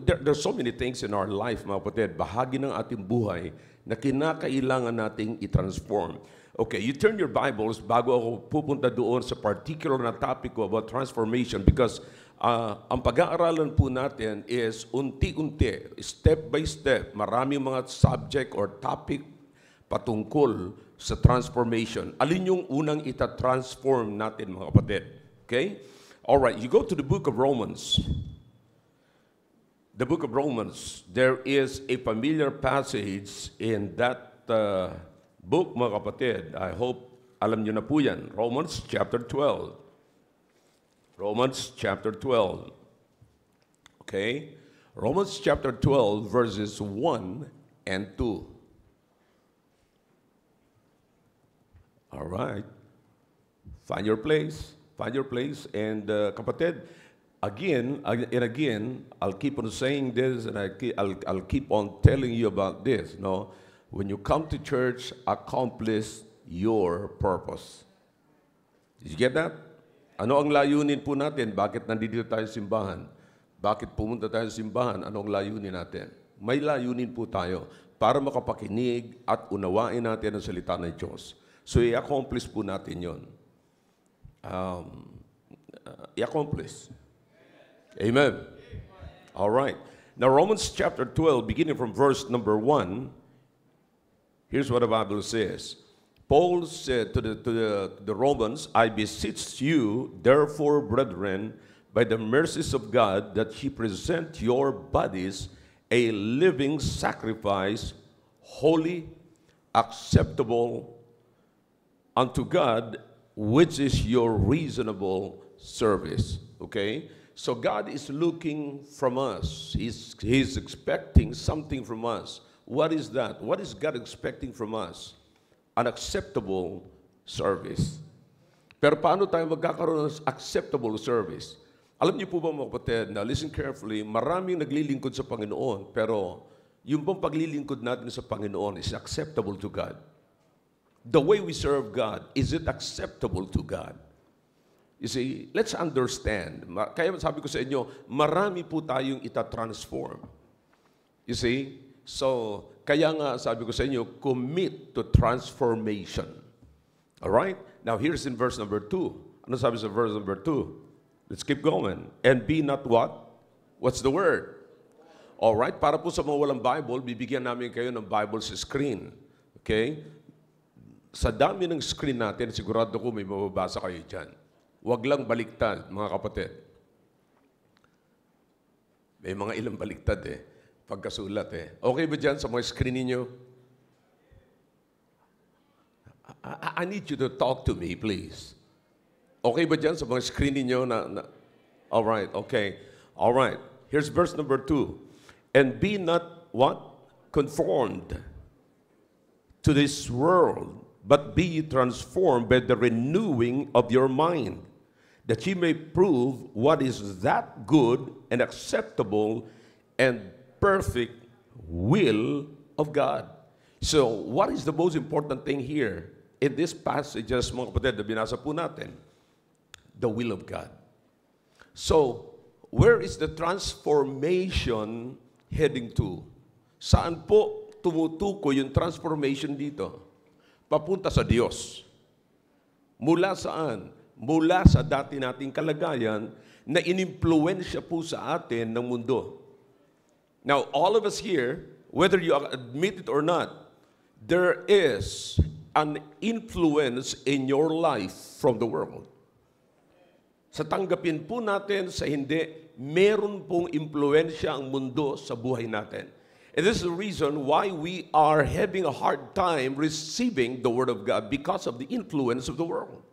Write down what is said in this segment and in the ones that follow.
there's so many things in our life, mga kapatid, bahagi ng ating buhay na kinakailangan nating i-transform. Okay, you turn your Bibles bago ako pupunta doon sa particular na topic ko about transformation because ang pag-aaralan po natin is unti-unti, step by step, maraming mga subject or topic patungkol sa transformation. Alin yung unang ita-transform natin, mga kapatid? Okay? All right, you go to the book of Romans. The book of Romans, there is a familiar passage in that book, mga kapatid. I hope alam nyo na po yan. Romans chapter 12. Romans chapter 12. Okay? Romans chapter 12 verses 1 and 2. All right. Find your place. Find your place. And kapatid, again and again, I'll keep on saying this and I'll keep on telling you about this. No? When you come to church, accomplish your purpose. Did you get that? Ano ang layunin po natin? Bakit nandito tayo sa simbahan? Bakit pumunta tayo sa simbahan? Ano ang layunin natin? May layunin po tayo para makapakinig at unawain natin ang salita ng Diyos. So, i-accomplish po natin yun. I-accomplish. Amen. All right. Now, Romans chapter 12, beginning from verse number 1, here's what the Bible says. Paul said to the Romans, I beseech you, therefore, brethren, by the mercies of God, that ye present your bodies a living sacrifice, holy, acceptable unto God, which is your reasonable service. Okay? So God is looking from us. He's expecting something from us. What is that? What is God expecting from us? An acceptable service. Pero paano tayo magkakaroon ng acceptable service? Alam niyo po ba, mga kapatid, na listen carefully, maraming naglilingkod sa Panginoon, pero yung pong paglilingkod natin sa Panginoon is acceptable to God. The way we serve God, is it acceptable to God? You see, let's understand. Kaya sabi ko sa inyo, marami po tayong ita-transform. You see? So, kaya nga sabi ko sa inyo, commit to transformation. Alright? Now, here's in verse number 2. Ano sabi sa verse number 2? Let's keep going. And be not what? What's the word? Alright? Para po sa mga walang Bible, bibigyan namin kayo ng Bible sa screen. Okay? Sa dami ng screen natin, sigurado ko may mababasa kayo dyan. Huwag lang baliktad, mga kapatid. May mga ilang baliktad pagkasulat Okay ba dyan sa mga screen ninyo? I need you to talk to me, please. Okay ba dyan sa mga screen ninyo all right, okay. All right. Here's verse number 2. And be not what? Conformed to this world, but be transformed by the renewing of your mind, that ye may prove what is that good and acceptable and perfect will of God. So, what is the most important thing here in this passage, mga kapatid, na binasa po natin? The will of God. So, where is the transformation heading to? Saan po tumutuko yung transformation dito? Papunta sa Diyos. Mula saan? Mula sa dati nating kalagayan na inimpluwensya po sa atin ng mundo. Now, all of us here, whether you admit it or not, there is an influence in your life from the world. Sa tanggapin po natin, sa hindi, meron pong impluensya ang mundo sa buhay natin. And this is the reason why we are having a hard time receiving the Word of God because of the influence of the world.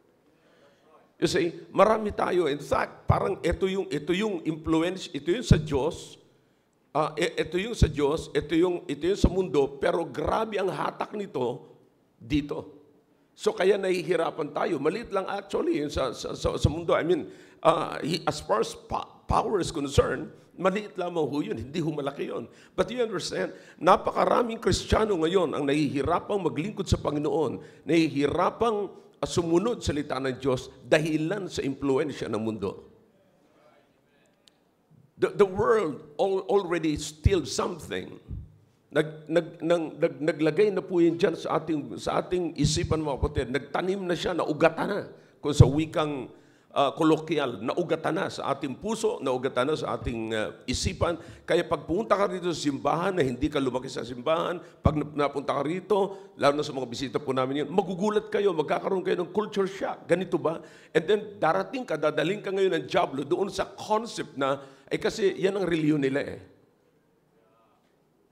You see, marami tayo. In fact, parang ito yung influence, ito yung sa Diyos, ito yung sa Diyos, ito yung sa mundo, pero grabe ang hatak nito dito. So kaya nahihirapan tayo. Maliit lang actually sa mundo. I mean, as far as power is concerned, maliit lamang ho yun, hindi ho malaki yun. But you understand, napakaraming Kristiyano ngayon ang nahihirapang maglingkod sa Panginoon, nahihirapang sumunod sa salita ng Diyos dahilan sa impluensya ng mundo. The world already steals something. Naglagay na po yun dyan sa ating isipan, mga kapatid. Nagtanim na siya, naugatan na. Kung sa wikang kolokyal, naugatan na sa ating puso, naugatan na sa ating isipan. Kaya pag pumunta ka rito sa simbahan na hindi ka lumaki sa simbahan, pag napunta ka rito, lalo na sa mga bisita po namin yun, magugulat kayo, magkakaroon kayo ng culture shock. Ganito ba? And then darating ka, dadaling ka ngayon ng Diablo doon sa concept na, kasi yan ang reliyon nila eh.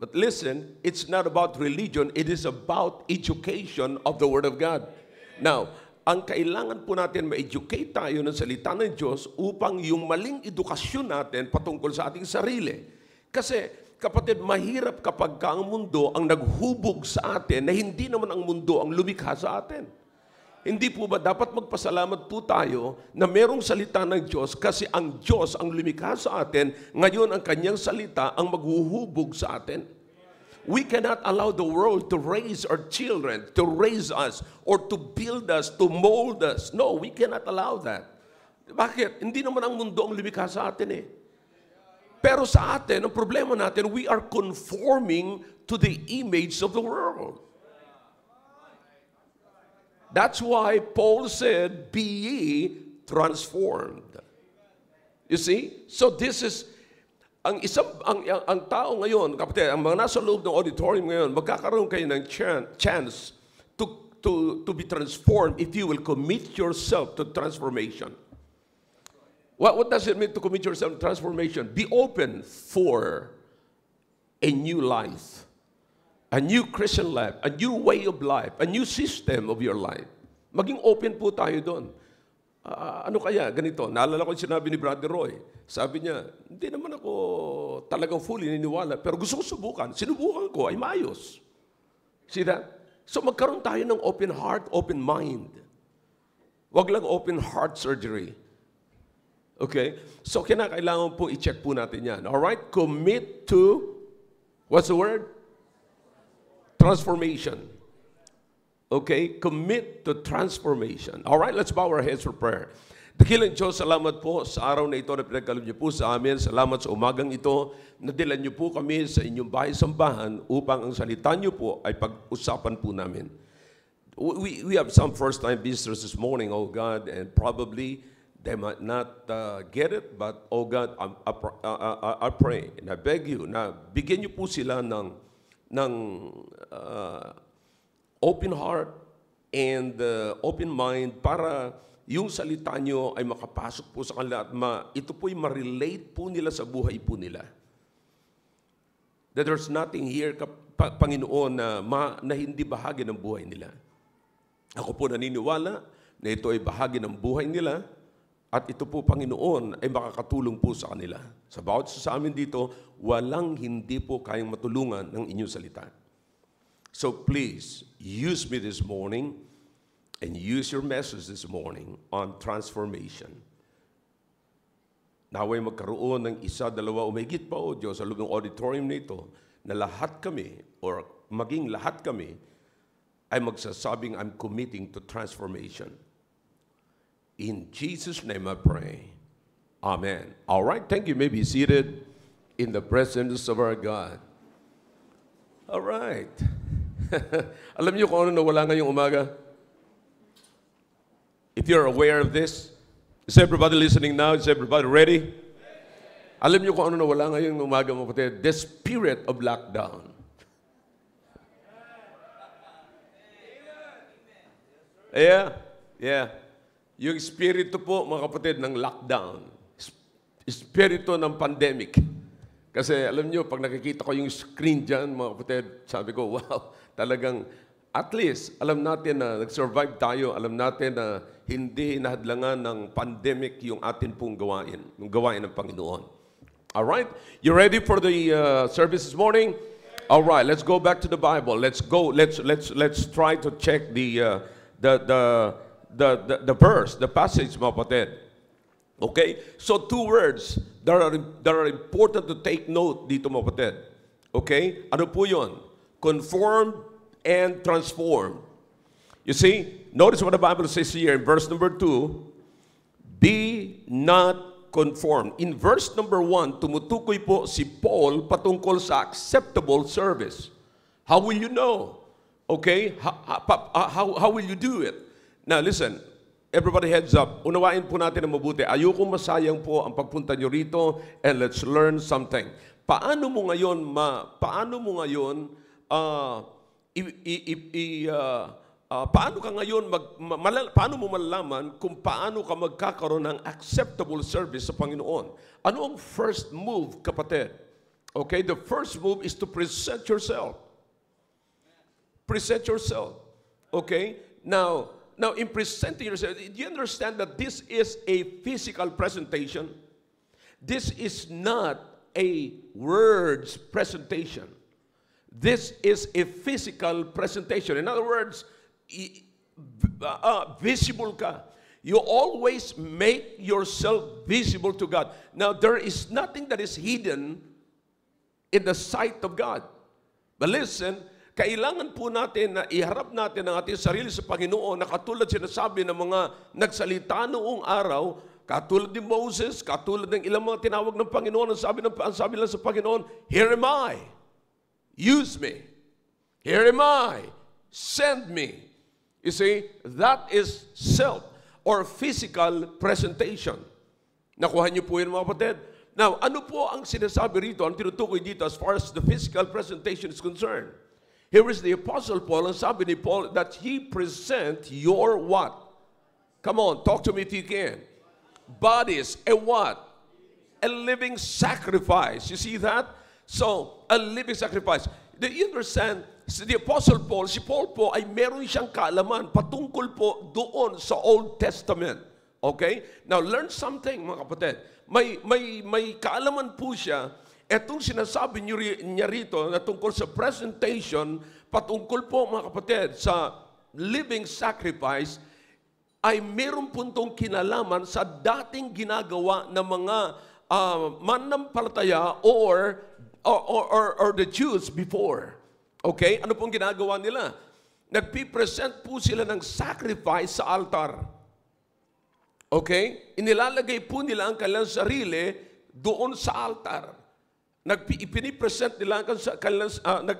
But listen, it's not about religion, it is about education of the Word of God. Now, ang kailangan po natin ma-educate tayo ng salita ng Diyos upang yung maling edukasyon natin patungkol sa ating sarili. Kasi, kapatid, mahirap kapag ang mundo ang naghubog sa atin na hindi naman ang mundo ang lumikha sa atin. Hindi po ba dapat magpasalamat po tayo na merong salita ng Diyos kasi ang Diyos ang lumikha sa atin, ngayon ang kanyang salita ang maghuhubog sa atin. We cannot allow the world to raise our children, to raise us, or to build us, to mold us. No, we cannot allow that. Bakit? Hindi naman ang mundo ang lumikha sa atin eh. Pero sa atin, ang problema natin, we are conforming to the image of the world. That's why Paul said, be ye transformed. You see? So this is, ang tao ngayon, kapatid, ang mga nasa loob ng auditorium ngayon, magkakaroon kayo ng chance to be transformed if you will commit yourself to transformation. What does it mean to commit yourself to transformation? Be open for a new life. A new Christian life, a new way of life, a new system of your life. Maging open po tayo doon. Ano kaya? Ganito. Naalala ko yung sinabi ni Brother Roy. Sabi niya, hindi naman ako talagang fully niniwala, pero gusto ko subukan. Sinubukan ko, ay maayos. See that? So magkaroon tayo ng open heart, open mind. Wag lang open heart surgery. Okay? So kinakailangan po i-check po natin yan. Alright? Commit to, what's the word? Transformation. Okay? Commit to transformation. All right, let's bow our heads for prayer. Dakilang Diyos, salamat po sa araw na ito na pinagkaloob niyo po sa amin. Salamat sa umagang ito. Nadilan niyo po kami sa inyong bahay-sambahan upang ang salita niyo po ay pag-usapan po namin. We have some first-time visitors this morning, oh God, and probably they might not get it, but oh God, I pray and I beg you na bigyan niyo po sila ng open heart and open mind para yung salita nyo ay makapasok po sa kanila at ito po'y ma-relate po nila sa buhay po nila. That there's nothing here, Panginoon, na hindi bahagi ng buhay nila. Ako po naniniwala na ito ay bahagi ng buhay nila at ito po, Panginoon, ay makakatulong po sa kanila. Sa bawat sa amin dito, walang hindi po kayang matulungan ng inyong salita. So please, use me this morning and use your message this morning on transformation. Naway magkaroon ng isa, dalawa, o mahigit pa, O Diyos, sa loob ng auditorium nito, na lahat kami, or maging lahat kami, ay magsasabing, I'm committing to transformation. In Jesus' name I pray. Amen. All right, thank you. You may be seated in the presence of our God. All right. Alam niyo kung ano nawala ngayong umaga? If you're aware of this, is everybody listening now? Is everybody ready? Alam niyo kung ano nawala ngayong umaga, mga kapatid? The spirit of lockdown. Yeah. Yung espiritu po, mga kapatid, ng lockdown. Espiritu ng pandemic. Kasi alam nyo, pag nakikita ko yung screen dyan, mga kapatid, sabi ko, wow, talagang at least, alam natin na nag-survive tayo, alam natin na hindi nahadlangan ng pandemic yung atin pong gawain, yung gawain ng Panginoon. All right? You ready for the service this morning? All right, let's go back to the Bible. Let's try to check the verse, the passage, mga kapatid. Okay? So two words that are important to take note dito, mga kapatid. Okay? Ano po yun? Conformed and transformed. You see, notice what the Bible says here in verse number 2. Be not conformed. In verse number 1, tumutukoy po si Paul patungkol sa acceptable service. How will you know? Okay? How will you do it? Now listen, everybody heads up. Unawain po natin na mabuti. Ayokong masayang po ang pagpunta nyo rito, and let's learn something. Paano mo ngayon paano mo malalaman kung paano ka magkakaroon ng acceptable service sa Panginoon? Ano ang first move, kapatid? Okay, the first move is to present yourself. Present yourself. Okay? Now in presenting yourself, do you understand that this is a physical presentation? This is not a words presentation. This is a physical presentation. In other words, visible ka. You always make yourself visible to God. Now, there is nothing that is hidden in the sight of God. But listen, kailangan po natin na iharap natin ang ating sarili sa Panginoon na katulad sinasabi ng mga nagsalita noong araw, katulad ni Moses, katulad ng ilang mga tinawag ng Panginoon, ang sabi lang sa Panginoon, "Here am I. Use me. Here am I. Send me." You see, that is self or physical presentation. Nakuha niyo po yun, mga kapatid? Now, ano po ang sinasabi rito, ang tinutukoy dito as far as the physical presentation is concerned? Here is the Apostle Paul, ang sabi ni Paul, that he present your what? Come on, talk to me if you can. Bodies, a what? A living sacrifice. You see that? So, a living sacrifice. Do you understand? The Apostle Paul, si Paul po ay meron siyang kaalaman patungkol po doon sa Old Testament. Okay? Now, learn something, mga kapatid. May kaalaman po siya. Etong sinasabi niya rito na tungkol sa presentation, patungkol po, mga kapatid, sa living sacrifice, ay meron puntong kinalaman sa dating ginagawa ng mga mananampalataya or the Jews before. Okay? Ano pong ginagawa nila? Nagpipresent po sila ng sacrifice sa altar. Okay? Inilalagay po nila ang kanilang sarili doon sa altar. Ipinipresent nila ang kanilang,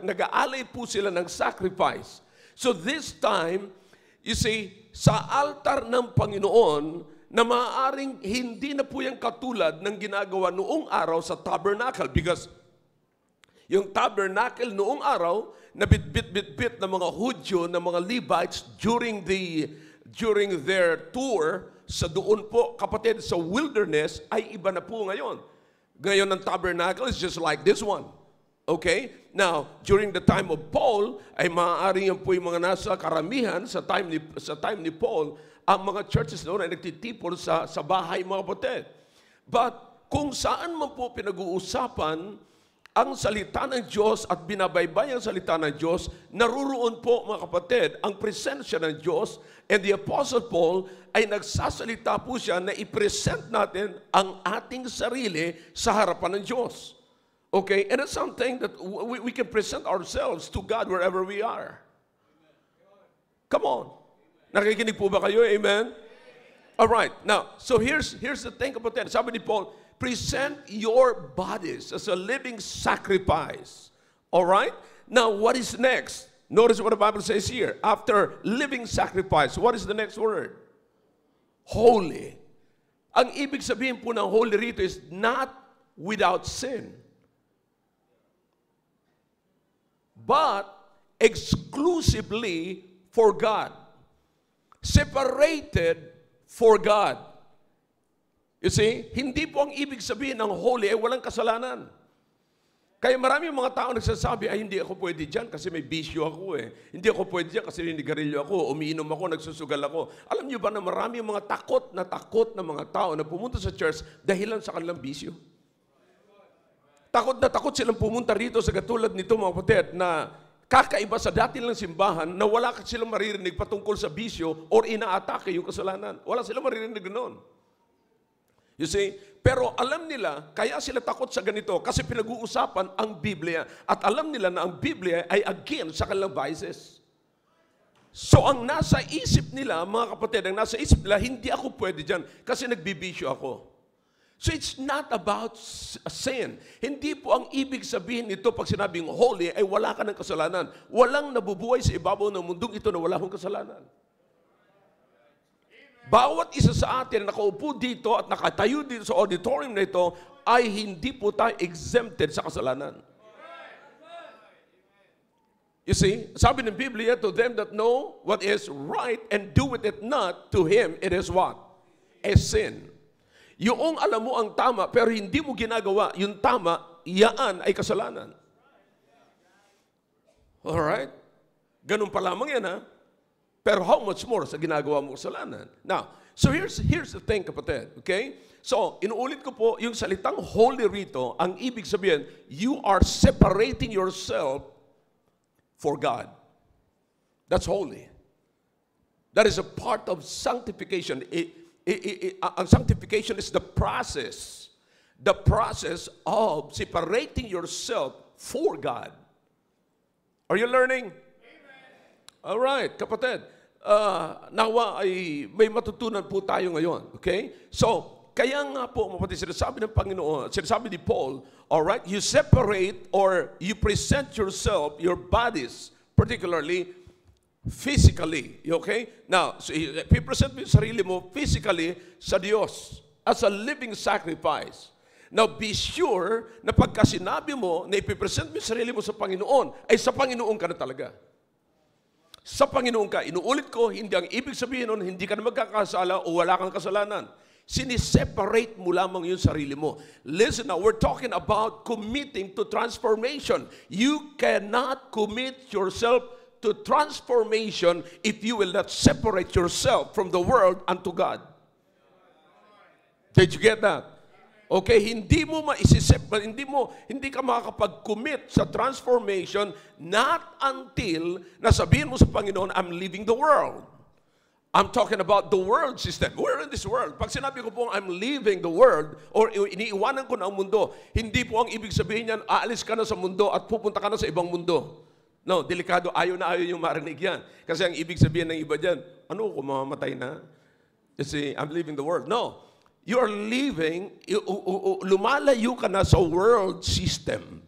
nag-aalay po sila ng sacrifice. So this time, you see, sa altar ng Panginoon, na maaaring hindi na po yung katulad ng ginagawa noong araw sa tabernacle, because yung tabernacle noong araw, na bit-bit-bit ng mga Hudyo, ng mga Levites during their tour sa doon po, kapatid, sa wilderness, ay iba na po ngayon. Ngayon ang tabernacle is just like this one. Okay? Now, during the time of Paul, ay maaaring yan po yung mga nasa karamihan sa time ni Paul, ang mga churches noon ay nagtitipon sa bahay, mga kapatid. But kung saan man po pinag-uusapan ang salita ng Diyos at binabaybay ang salita ng Diyos, naruroon po, mga kapatid, ang presensya ng Diyos, and the Apostle Paul ay nagsasalita po siya na i-present natin ang ating sarili sa harapan ng Diyos. Okay? And it's something that we can present ourselves to God wherever we are. Come on. Nakikinig po ba kayo? Amen? All right. Now, so here's the thing about that. Sabi ni Paul, present your bodies as a living sacrifice. All right? Now, what is next? Notice what the Bible says here. After living sacrifice, what is the next word? Holy. Ang ibig sabihin po ng holy rito is not without sin, but exclusively for God. Separated for God. You see, hindi po ang ibig sabihin ng holy ay walang kasalanan. Kaya marami mga tao nagsasabi, ay hindi ako pwede dyan kasi may bisyo ako eh. Hindi ako pwede dyan kasi ninigarilyo ako, umiinom ako, nagsusugal ako. Alam niyo ba na marami mga takot na mga tao na pumunta sa church dahilan sa kanilang bisyo? Takot na takot silang pumunta rito sa katulad nito, mga kapatid, na kakaiba sa dati lang simbahan na wala silang maririnig patungkol sa bisyo or inaatake yung kasalanan. Wala silang maririnig ganoon. You see? Pero alam nila, kaya sila takot sa ganito kasi pinag-uusapan ang Biblia at alam nila na ang Biblia ay against sa kanilang vices. So ang nasa isip nila, mga kapatid, ang nasa isip nila, hindi ako pwede dyan kasi nagbibisyo ako. So it's not about sin. Hindi po ang ibig sabihin nito pag sinabing holy ay wala ka ng kasalanan. Walang nabubuhay sa ibabaw ng mundong ito na wala akong kasalanan. Bawat isa sa atin na nakaupo dito at nakatayo dito sa auditorium na ito ay hindi po tayo exempted sa kasalanan. You see, sabi ng Biblia, to them that know what is right and do it not, to him it is what? A sin. Yung alam mo ang tama pero hindi mo ginagawa, yung tama, iyaan ay kasalanan. Alright? Ganun pa lamang yan, ha? Pero how much more sa ginagawa mo kasalanan? Now, so here's the thing, kapatid. Okay? So, inuulit ko po, yung salitang holy rito, ang ibig sabihin, you are separating yourself for God. That's holy. That is a part of sanctification. Ang sanctification is the process of separating yourself for God. Are you learning? All right, kapatid. Nawa ay may matutunan po tayo ngayon. Okay? So, kaya nga po, mapatid, sinasabi ng Panginoon, sinasabi ni Paul, all right, you separate or you present yourself, your bodies, particularly physically, okay? Now, so i-present mo yung sarili mo physically sa Diyos as a living sacrifice. Now, be sure na pagka sinabi mo na ipipresent mo yung sarili mo sa Panginoon, ay sa Panginoon ka na talaga. Sa Panginoon ka. Inuulit ko, hindi ang ibig sabihin nun, hindi ka na magkakasala o wala kang kasalanan. Siniseparate mo lamang yung sarili mo. Listen now, we're talking about committing to transformation. You cannot commit yourself to transformation if you will not separate yourself from the world unto God. Did you get that? Okay, hindi ka makakapag-commit sa transformation not until nasabihin mo sa Panginoon, I'm leaving the world. I'm talking about the world system. We're in this world. Pag sinabi ko po, I'm leaving the world, or iniiwanan ko na ang mundo, hindi po ang ibig sabihin niyan, aalis ka na sa mundo at pupunta ka na sa ibang mundo. No, delikado, ayaw na ayaw yung marinig yan. Kasi ang ibig sabihin ng iba dyan, ano kung mamamatay na? You see, I'm leaving the world. No, you're leaving, lumalayo ka na sa world system.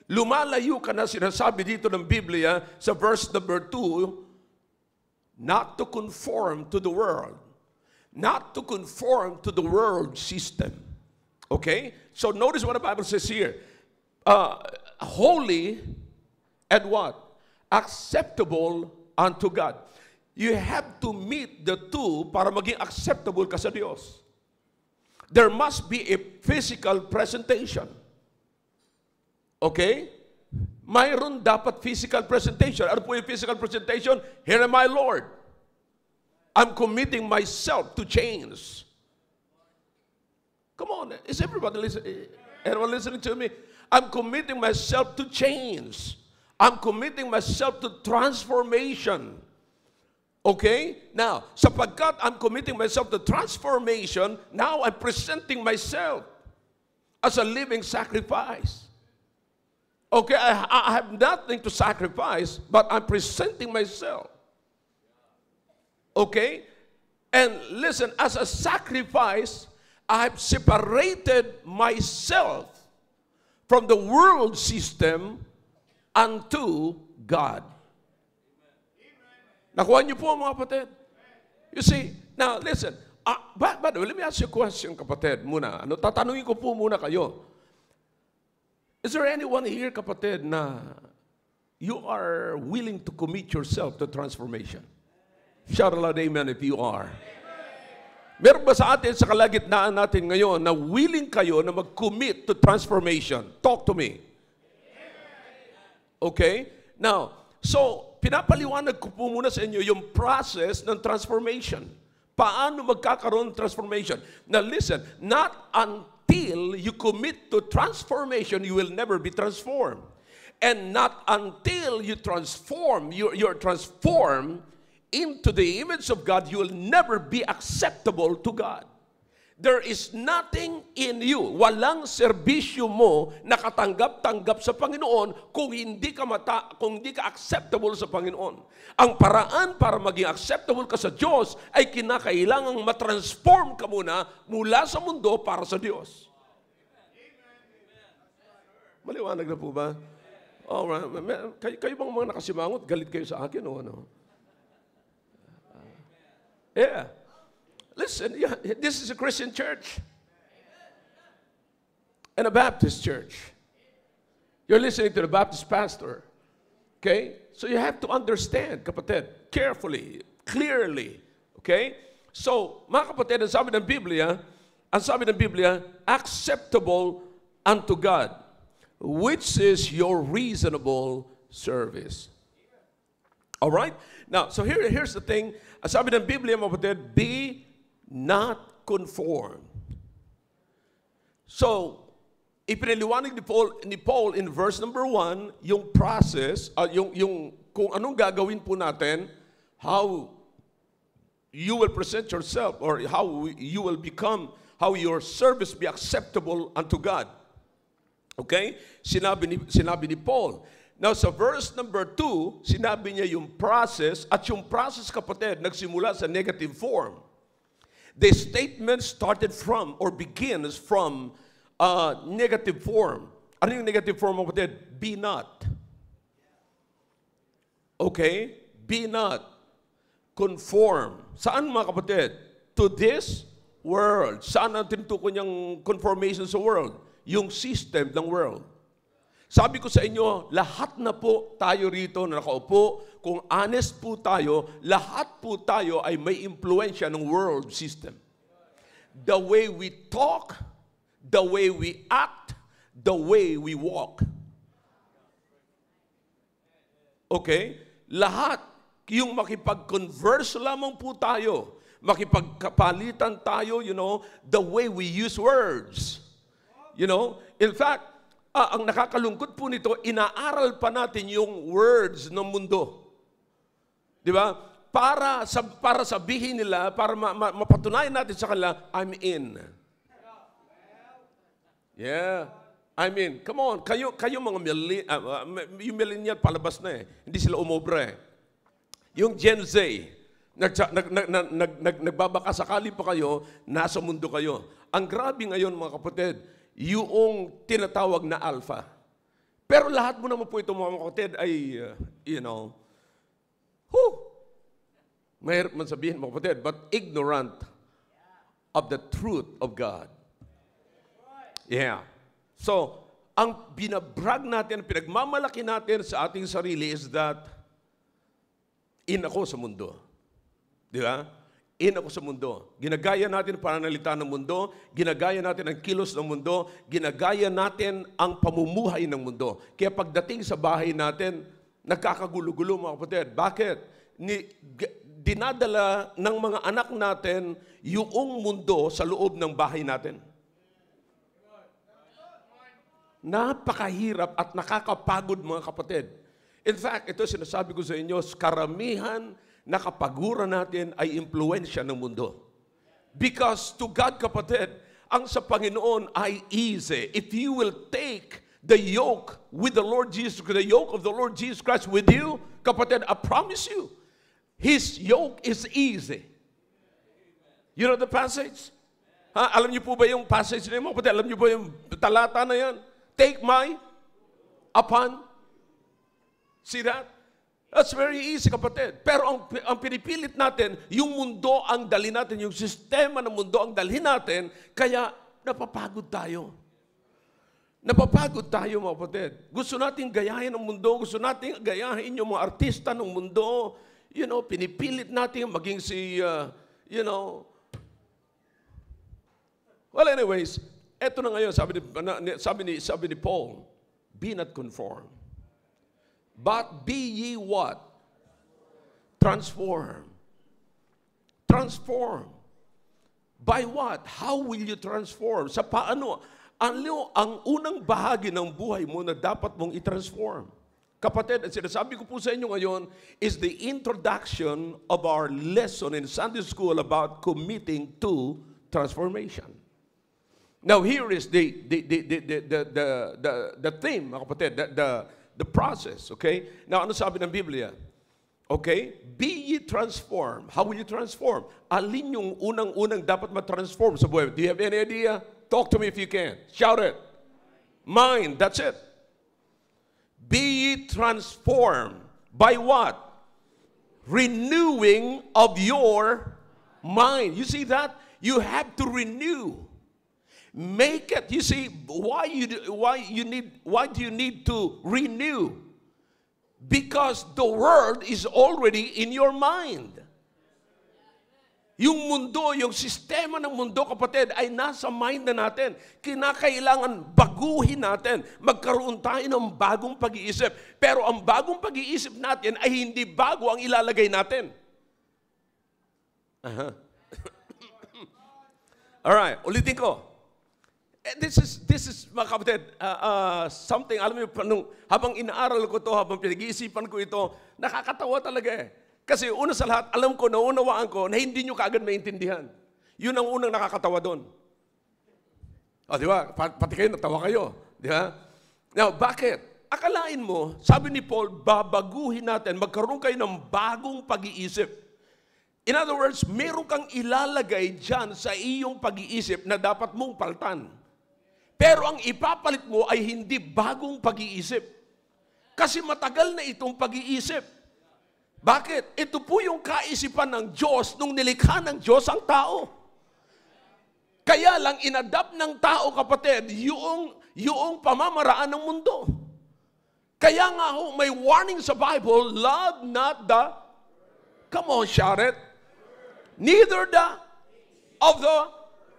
Lumalayo ka na, sinasabi dito ng Biblia, sa verse number 2, not to conform to the world. Not to conform to the world system. Okay? So notice what the Bible says here. Holy and what? Acceptable unto God. You have to meet the two para maging acceptable ka sa Diyos. There must be a physical presentation. Okay? Mayroon dapat physical presentation. Ano po yung physical presentation? Here am I, Lord. I'm committing myself to change. Come on, is everybody listening? Everyone listening to me? I'm committing myself to change. I'm committing myself to transformation. Okay? Now, sapagkat I'm committing myself to transformation, now I'm presenting myself as a living sacrifice. Okay, I have nothing to sacrifice, but I'm presenting myself. Okay? And listen, as a sacrifice, I've separated myself from the world system unto God. Nakuha niyo po mga kapatid? You see, now listen, but let me ask you a question, kapatid, muna. Tatanungin ko po muna kayo. Is there anyone here, kapatid, na you are willing to commit yourself to transformation? Shout aloud, amen, if you are. Meron ba sa atin, sa kalagitnaan natin ngayon, na willing kayo na mag-commit to transformation? Talk to me. Okay? Now, so, pinapaliwanag ko po muna sa inyo yung process ng transformation. Paano magkakaroon ng transformation? Now, listen, not until you commit to transformation, you will never be transformed. And not until you transform, you're transformed into the image of God, you will never be acceptable to God. There is nothing in you. Walang serbisyo mo na katanggap-tanggap sa Panginoon kung hindi ka acceptable sa Panginoon. Ang paraan para maging acceptable ka sa Diyos ay kinakailangang matransform ka mula sa mundo para sa Diyos. Maliwanag na po ba? Alright. Kayo bang mga nakasimangot, galit kayo sa akin o ano? Yeah. Listen, this is a Christian church and a Baptist church. You're listening to the Baptist pastor. Okay? So you have to understand, kapatid, carefully, clearly. Okay? So, mga kapatid, ang sabi ng Biblia, acceptable unto God, which is your reasonable service. All right? Now, so here's the thing. Ang sabi ng Biblia, mga kapatid, be not conformed. So, ipinaliwanag ni Paul in verse number 1, yung process, yung kung anong gagawin po natin, how you will present yourself or how you will become, how your service be acceptable unto God. Okay? Sinabi ni Paul. Now, sa verse number 2, sinabi niya yung process, at yung process, kapatid, nagsimula sa negative form. The statement started from or begins from negative form. Ano yung negative form, kapatid? Be not. Okay? Be not. Conform. Saan, mga kapatid? To this world. Saan ang tinutukoy niyang conformation sa world? Yung system ng world. Sabi ko sa inyo, lahat na po tayo rito na nakaupo, kung honest po tayo, lahat po tayo ay may impluensya ng world system. The way we talk, the way we act, the way we walk. Okay? Lahat, yung makipag-converse lamang po tayo, makipagkapalitan tayo, the way we use words. In fact, ang nakakalungkot po nito, inaaral pa natin yung words ng mundo. Di ba? Para sabihin nila, para mapatunayan natin sa kanila, I'm in. Yeah. I'm in. Come on, kayo mga yung millennial palabas na eh. Hindi sila umobra eh. Yung Gen Z, nagbabaka sakali pa kayo, nasa mundo kayo. Ang grabe ngayon, mga kapatid, yung tinatawag na alpha. Pero lahat mo naman po ito, mga kapatid, ay, mahirap man sabihin, mga kapatid, but ignorant of the truth of God. Yeah. So, ang binabrag natin, pinagmamalaki natin sa ating sarili is that, in ako sa mundo. Di ba? In ako sa mundo. Ginagaya natin ang pananalita ng mundo, ginagaya natin ang kilos ng mundo, ginagaya natin ang pamumuhay ng mundo. Kaya pagdating sa bahay natin, nagkakagulo-gulo, mga kapatid. Bakit? Dinadala ng mga anak natin yung mundo sa loob ng bahay natin. Napakahirap at nakakapagod, mga kapatid. In fact, ito sinasabi ko sa inyo, karamihan na kapaguran natin ay impluensya ng mundo. Because to God, kapatid, ang sa Panginoon ay easy. If you will take the yoke with the Lord Jesus, the yoke of the Lord Jesus Christ with you, kapatid, I promise you, His yoke is easy. You know the passage? Alam niyo po ba yung passage na yun, kapatid? Alam niyo ba yung talata na yan? Take my upon. See that? That's very easy, kapatid. Pero ang pinipilit natin, yung mundo ang dalhin natin, yung sistema ng mundo ang dalhin natin, kaya napapagod tayo. Napapagod tayo, mga kapatid. Gusto natin gayahin ang mundo, gusto natin gayahin yung mga artista ng mundo. Pinipilit natin maging Well, anyways, eto na ngayon, sabi ni Paul, be not conformed. But be ye what? Transform. Transform. By what? How will you transform? Sa paano? Ang unang bahagi ng buhay mo na dapat mong i-transform. Kapatid, ang sinasabi ko po sa inyo ngayon is the introduction of our lesson in Sunday school about committing to transformation. Now, here is the theme, mga kapatid, the process, okay? Now, ano sabi ng Biblia? Okay? Be ye transformed. How will you transform? Alin yung unang-unang dapat ma-transform sa buhay? Do you have any idea? Talk to me if you can. Shout it. Mind, that's it. Be ye transformed. By what? Renewing of your mind. You see that? You have to renew. Make it. You see, why do you need to renew? Because the world is already in your mind. Yung mundo, yung sistema ng mundo, kapatid, ay nasa mind na natin. Kinakailangan baguhin natin. Magkaroon tayo ng bagong pag-iisip. Pero ang bagong pag-iisip natin ay hindi bago ang ilalagay natin. Alright, ulitin ko. This is mga kapatid, something, alam mo, habang inaaral ko to, habang pinag-iisipan ko ito, nakakatawa talaga eh. Kasi una sa lahat, alam ko, naunawaan ko, na hindi nyo kaagad maintindihan. Yun ang unang nakakatawa doon. O, di ba? Pati kayo, natawa kayo. Di ba? Now, bakit? Akalain mo, sabi ni Paul, babaguhin natin, magkaroon kayo ng bagong pag-iisip. In other words, meron kang ilalagay dyan sa iyong pag-iisip na dapat mong paltan. Pero ang ipapalit mo ay hindi bagong pag-iisip. Kasi matagal na itong pag-iisip. Bakit? Ito po yung kaisipan ng Diyos nung nilikha ng Diyos ang tao. Kaya lang inadapt ng tao, kapatid, yung pamamaraan ng mundo. Kaya nga ho, may warning sa Bible, love not the, come on, shout it, neither the of the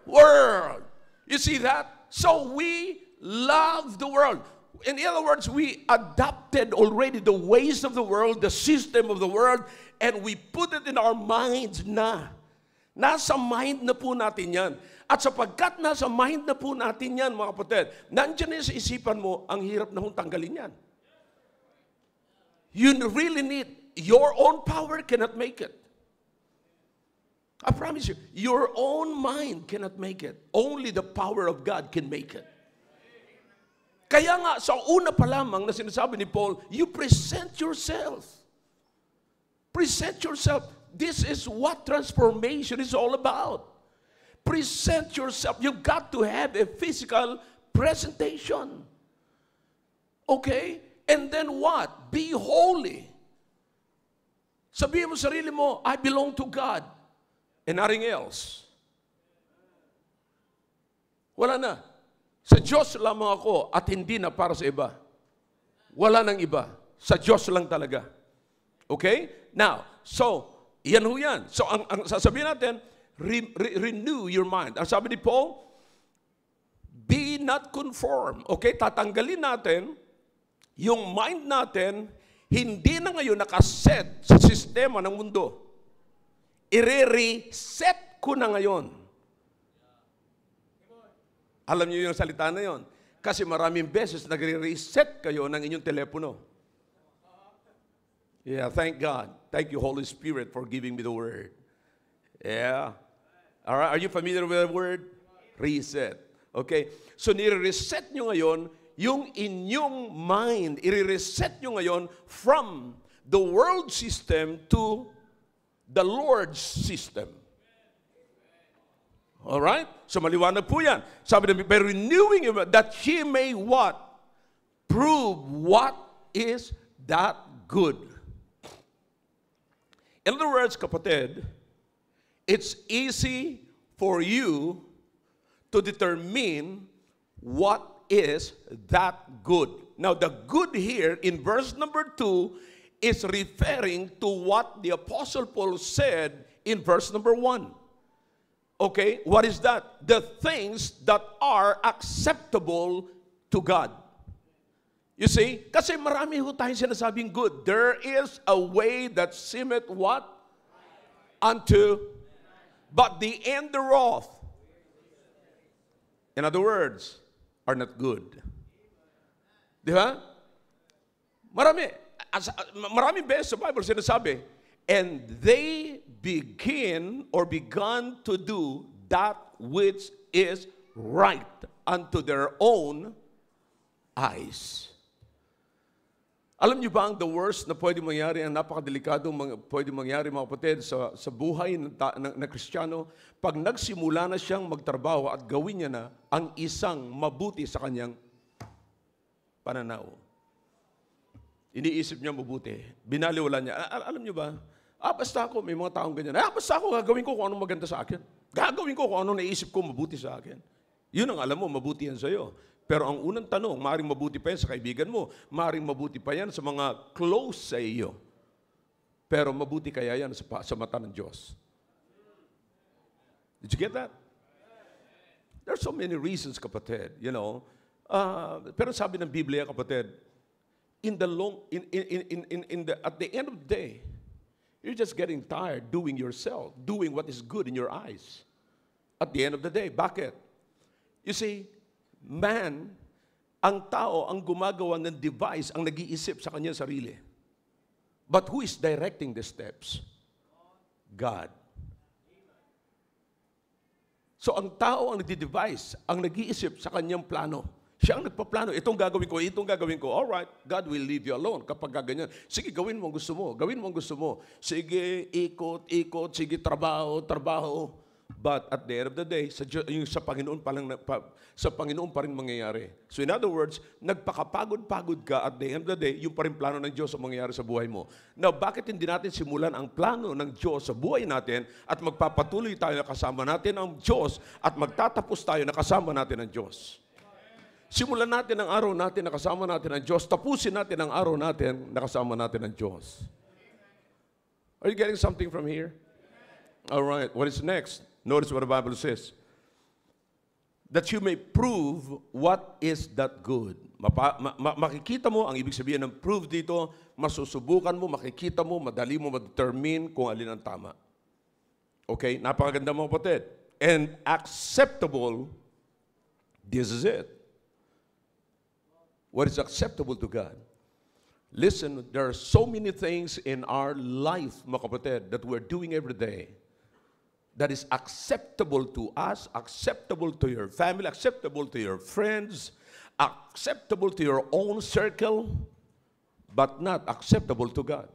world. You see that? So we love the world. In other words, we adopted already the ways of the world, the system of the world, and we put it in our minds na. Nasa mind na po natin yan. At sapagkat nasa mind na po natin yan, mga kapatid, nandiyan na sa isipan mo, ang hirap na hong tanggalin yan. You really need, your own power cannot make it. I promise you, your own mind cannot make it. Only the power of God can make it. Kaya nga, sa una pa lamang na sinasabi ni Paul, you present yourself. Present yourself. This is what transformation is all about. Present yourself. You've got to have a physical presentation. Okay? And then what? Be holy. Sabihin mo sa sarili mo, I belong to God and nothing else. Wala na. Sa Diyos lamang ako at hindi na para sa iba. Wala nang iba. Sa Diyos lang talaga. Okay? Now, so, yan ho yan. So, ang sasabihin natin, renew your mind. Ang sabi ni Paul, be not conformed. Okay? Tatanggalin natin yung mind natin, hindi na ngayon nakaset sa sistema ng mundo. I-reset ko na ngayon. Alam niyo yung salita na yon. Kasi maraming beses nagre-reset kayo ng inyong telepono. Yeah, thank God. Thank you, Holy Spirit, for giving me the word. Yeah. All right, are you familiar with the word? Reset. Okay? So, nire-reset nyo ngayon yung inyong mind. I-reset nyo ngayon from the world system to the Lord's system. All right? So maliwanag po yan. Sabi namin, by renewing him, that he may what? Prove what is that good. In other words, kapatid, it's easy for you to determine what is that good. Now, the good here in verse number 2 is referring to what the Apostle Paul said in verse number 1. Okay, what is that? The things that are acceptable to God. You see? Kasi marami ho tayong sinasabing good. There is a way that seemeth what? Unto, but the end thereof, in other words, are not good. Di ba? Maraming beses sa Bible sinasabi, and they begin or began to do that which is right unto their own eyes. Alam niyo ba ang the worst na pwede mangyari, ang napakadelikadong pwede mangyari mga kapatid sa buhay ng Kristiyano, pag nagsimula na siyang magtrabaho at gawin niya na ang isang mabuti sa kanyang pananaw. Iniisip niya mabuti. Binaliwala niya. Alam niyo ba? Basta ako, may mga taong ganyan. Basta ako, gagawin ko kung anong maganda sa akin. Gagawin ko kung anong naisip ko mabuti sa akin. Yun ang alam mo, mabuti yan sa'yo. Pero ang unang tanong, maaaring mabuti pa yan sa kaibigan mo, maaaring mabuti pa yan sa mga close sa iyo. Pero mabuti kaya yan sa mata ng Diyos. Did you get that? There's so many reasons, kapatid, you know. Pero sabi ng Biblia, kapatid, at the end of the day, you're just getting tired doing yourself, doing what is good in your eyes. At the end of the day, bakit? You see, man, ang tao, ang gumagawa ng device, ang nag-iisip sa kanyang sarili. But who is directing the steps? God. So ang tao ang nagdi-device, ang nag-iisip sa kanyang plano. Siya ang nagpaplano, itong gagawin ko. All right, God will leave you alone kapag gaganyan. Sige, gawin mo ang gusto mo. Sige, ikot, sige, trabaho. But at the end of the day, sa Panginoon pa rin mangyayari. So in other words, nagpakapagod-pagod ka at the end of the day, yung pa rin plano ng Diyos ang mangyayari sa buhay mo. Now, bakit hindi natin simulan ang plano ng Diyos sa buhay natin at magpapatuloy tayo na kasama natin ang Diyos at magtatapos tayo na kasama natin ang Diyos? Simulan natin ang araw natin na kasama natin ang Diyos. Tapusin natin ang araw natin na kasama natin ang Diyos. Are you getting something from here? All right, what is next? Notice what the Bible says. That you may prove what is that good. Makikita mo, ang ibig sabihin ng prove dito, masusubukan mo, makikita mo, madali mo ma-determine kung alin ang tama. Okay? Napakaganda mga kapatid. And acceptable, this is it. What is acceptable to God? Listen, there are so many things in our life, mga kapatid, that we're doing every day that is acceptable to us, acceptable to your family, acceptable to your friends, acceptable to your own circle, but not acceptable to God.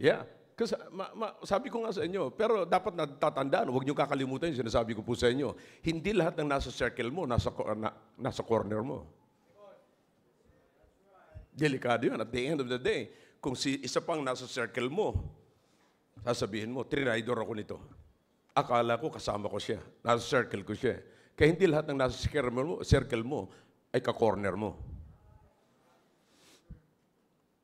Yeah. Kasi sabi ko nga sa inyo, pero dapat natatandaan, huwag niyo kakalimutan yung sinasabi ko po sa inyo. Hindi lahat ng nasa circle mo, nasa corner mo. Delikado yun. At the end of the day, kung isa pang nasa circle mo, sasabihin mo, trinidor ako nito. Akala ko kasama ko siya. Nasa circle ko siya. Kaya hindi lahat ng nasa circle mo ay ka-corner mo.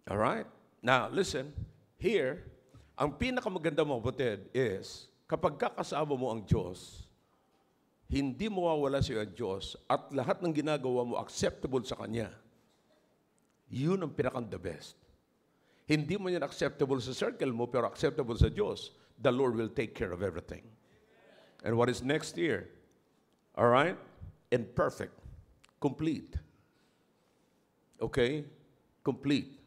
Alright? Now, listen. Here, ang pinakamaganda mo, kapatid, is kapag kakasama mo ang Diyos, hindi mo mawawala siya ang Diyos at lahat ng ginagawa mo acceptable sa Kanya. Yun ang pinakang-the best. Hindi mo yan acceptable sa circle mo, pero acceptable sa Diyos. The Lord will take care of everything. And what is next here? All right? And perfect. Complete. Okay? Complete.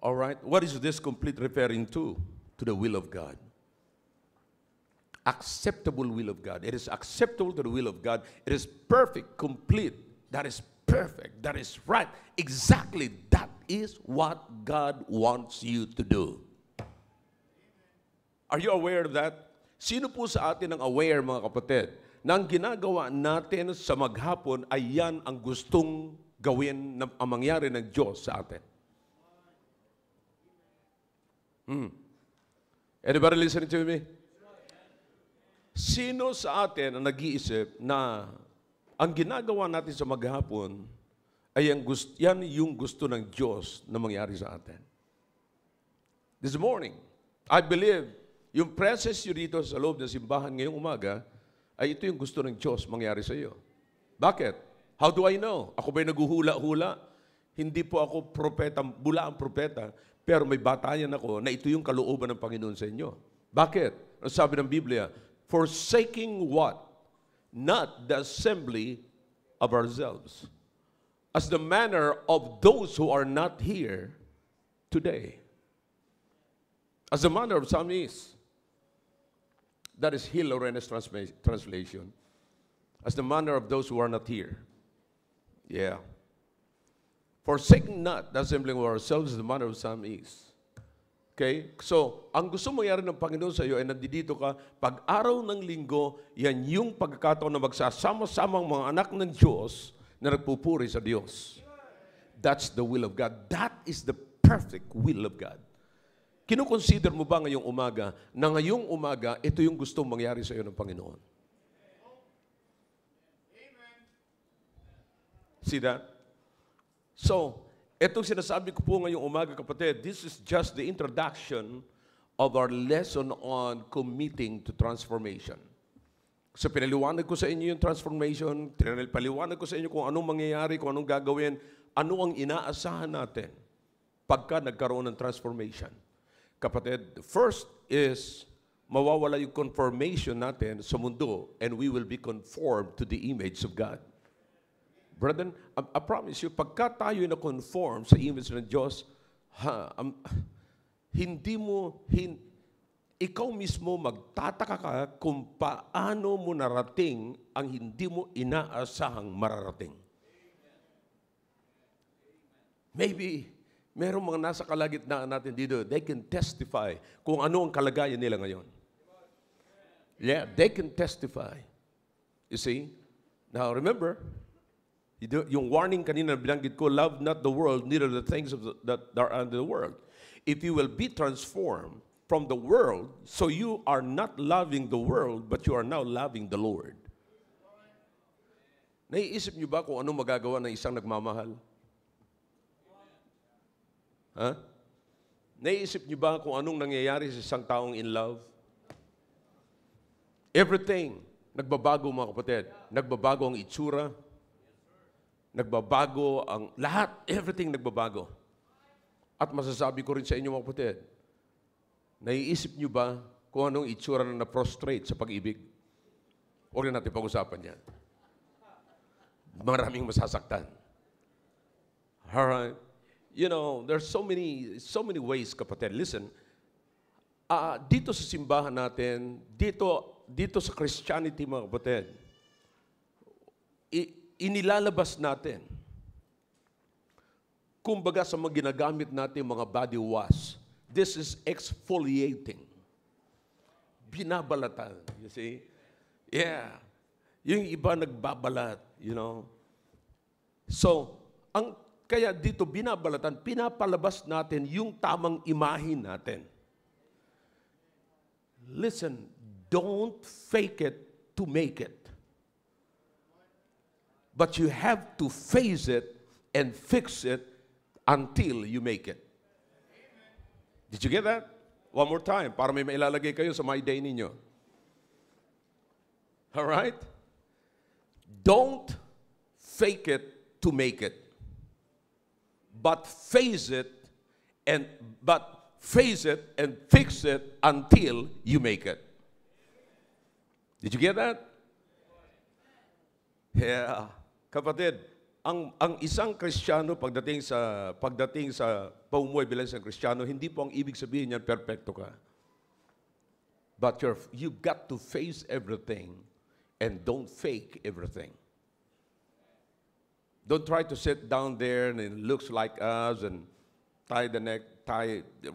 All right? What is this complete referring to? To the will of God. Acceptable will of God. It is acceptable to the will of God. It is perfect, complete. That is perfect. That is right. Exactly. That is what God wants you to do. Are you aware of that? Sino po sa atin ang aware, mga kapatid, na ang ginagawa natin sa maghapon ay yan ang gustong gawin na ang mangyari ng Diyos sa atin? Anybody listening to me? Sino sa atin ang nag-iisip na ang ginagawa natin sa maghapon ay yan yung gusto ng Diyos na mangyari sa atin? This morning, I believe, yung presence nyo dito sa loob ng simbahan ngayong umaga, ay ito yung gusto ng Diyos mangyari sa iyo. Bakit? How do I know? Ako ba'y naguhula-hula? Hindi po ako propeta, bulaang propeta, pero may batayan ako na ito yung kalooban ng Panginoon sa inyo. Bakit? Ang sabi ng Biblia, forsaking what? Not the assembly of ourselves, as the manner of those who are not here today. As the manner of some is. That is Hil Lorena's translation. As the manner of those who are not here. Yeah. Forsaking not the assembling of ourselves as the manner of some is. Okay? So, ang gusto mangyari ng Panginoon sa iyo ay nandito ka, pag araw ng linggo, yan yung pagkakataon na magsasama-samang mga anak ng Diyos na nagpupuri sa Diyos. That's the will of God. That is the perfect will of God. Kinukonsider mo ba ngayong umaga na ngayong umaga, ito yung gustong mangyari sa iyo ng Panginoon? See that? So, etong sinasabi ko po ngayong umaga, kapatid, this is just the introduction of our lesson on committing to transformation. So, pinaliwanag ko sa inyo yung transformation, paliwanag ko sa inyo kung anong mangyayari, kung anong gagawin, ano ang inaasahan natin pagka nagkaroon ng transformation. Kapatid, first is mawawala yung conformation natin sa mundo and we will be conformed to the image of God. Brethren, I promise you, pagka tayo na-conform sa image ng Diyos, ikaw mismo magtataka ka kung paano mo narating ang hindi mo inaasahang mararating. Maybe, merong mga nasa kalagitnaan natin dito, they can testify kung ano ang kalagayan nila ngayon. Yeah, they can testify. You see? Now, remember, yung warning kanina na binanggit ko, love not the world, neither the things that are under the world. If you will be transformed from the world, so you are not loving the world, but you are now loving the Lord. Naiisip niyo ba kung anong magagawa ng isang nagmamahal? Huh? Naiisip niyo ba kung anong nangyayari sa isang taong in love? Everything, nagbabago mga kapatid. Nagbabago ang itsura. Nagbabago ang lahat, everything nagbabago. At masasabi ko rin sa inyo mga kapatid, naiisip nyo ba kung anong itsura na na-prostrate sa pag-ibig? Huwag na natin pag-usapan yan. Maraming masasaktan. Alright? You know, there's so many ways, kapatid. Listen, dito sa simbahan natin, dito sa Christianity mga kapatid, inilalabas natin. Kumbaga sa mga ginagamit natin mga body wash, this is exfoliating. Binabalatan, you see? Yeah. Yung iba nagbabalat, you know? So, kaya dito binabalatan, pinapalabas natin yung tamang imahin natin. Listen, don't fake it to make it. But you have to face it and fix it until you make it. Did you get that? One more time, para may mailalagay kayo sa my day ninyo. All right? Don't fake it to make it. But face it and fix it until you make it. Did you get that? Yeah. Kapatid, ang isang Kristiyano pagdating sa pamumuhay bilang isang Kristiyano, hindi po ang ibig sabihin niyan perpekto ka. But you've got to face everything and don't fake everything. Don't try to sit down there and it looks like us and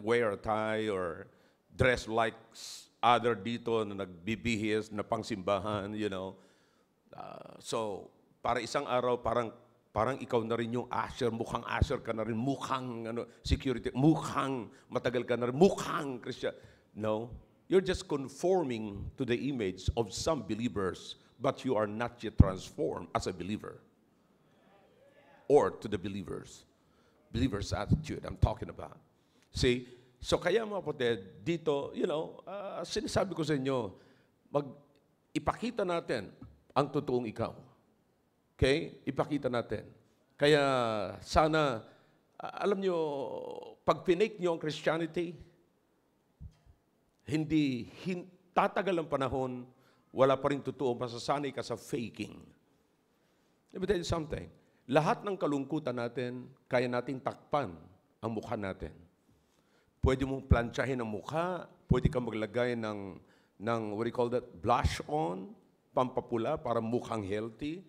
wear a tie or dress like other dito na nagbibihis na pangsimbahan, you know. So, para isang araw, parang ikaw na rin yung mukhang usher ka na rin, mukhang security, mukhang matagal ka na rin, mukhang Christian. No, you're just conforming to the image of some believers, but you are not yet transformed as a believer. Or to the believer's attitude I'm talking about. See, so kaya mga kapatid, dito, you know, sinasabi ko sa inyo, ipakita natin ang totoong ikaw. Okay? Ipakita natin. Kaya sana, alam nyo, pag pinake nyo ang Christianity, tatagal ang panahon, wala pa rin totoo, masasanay ka sa faking. Let me tell you something. Lahat ng kalungkutan natin, kaya nating takpan ang mukha natin. Pwede mong plansyahin ang mukha, pwede kang maglagay ng what do you call that? Blush on, pampapula para mukhang healthy.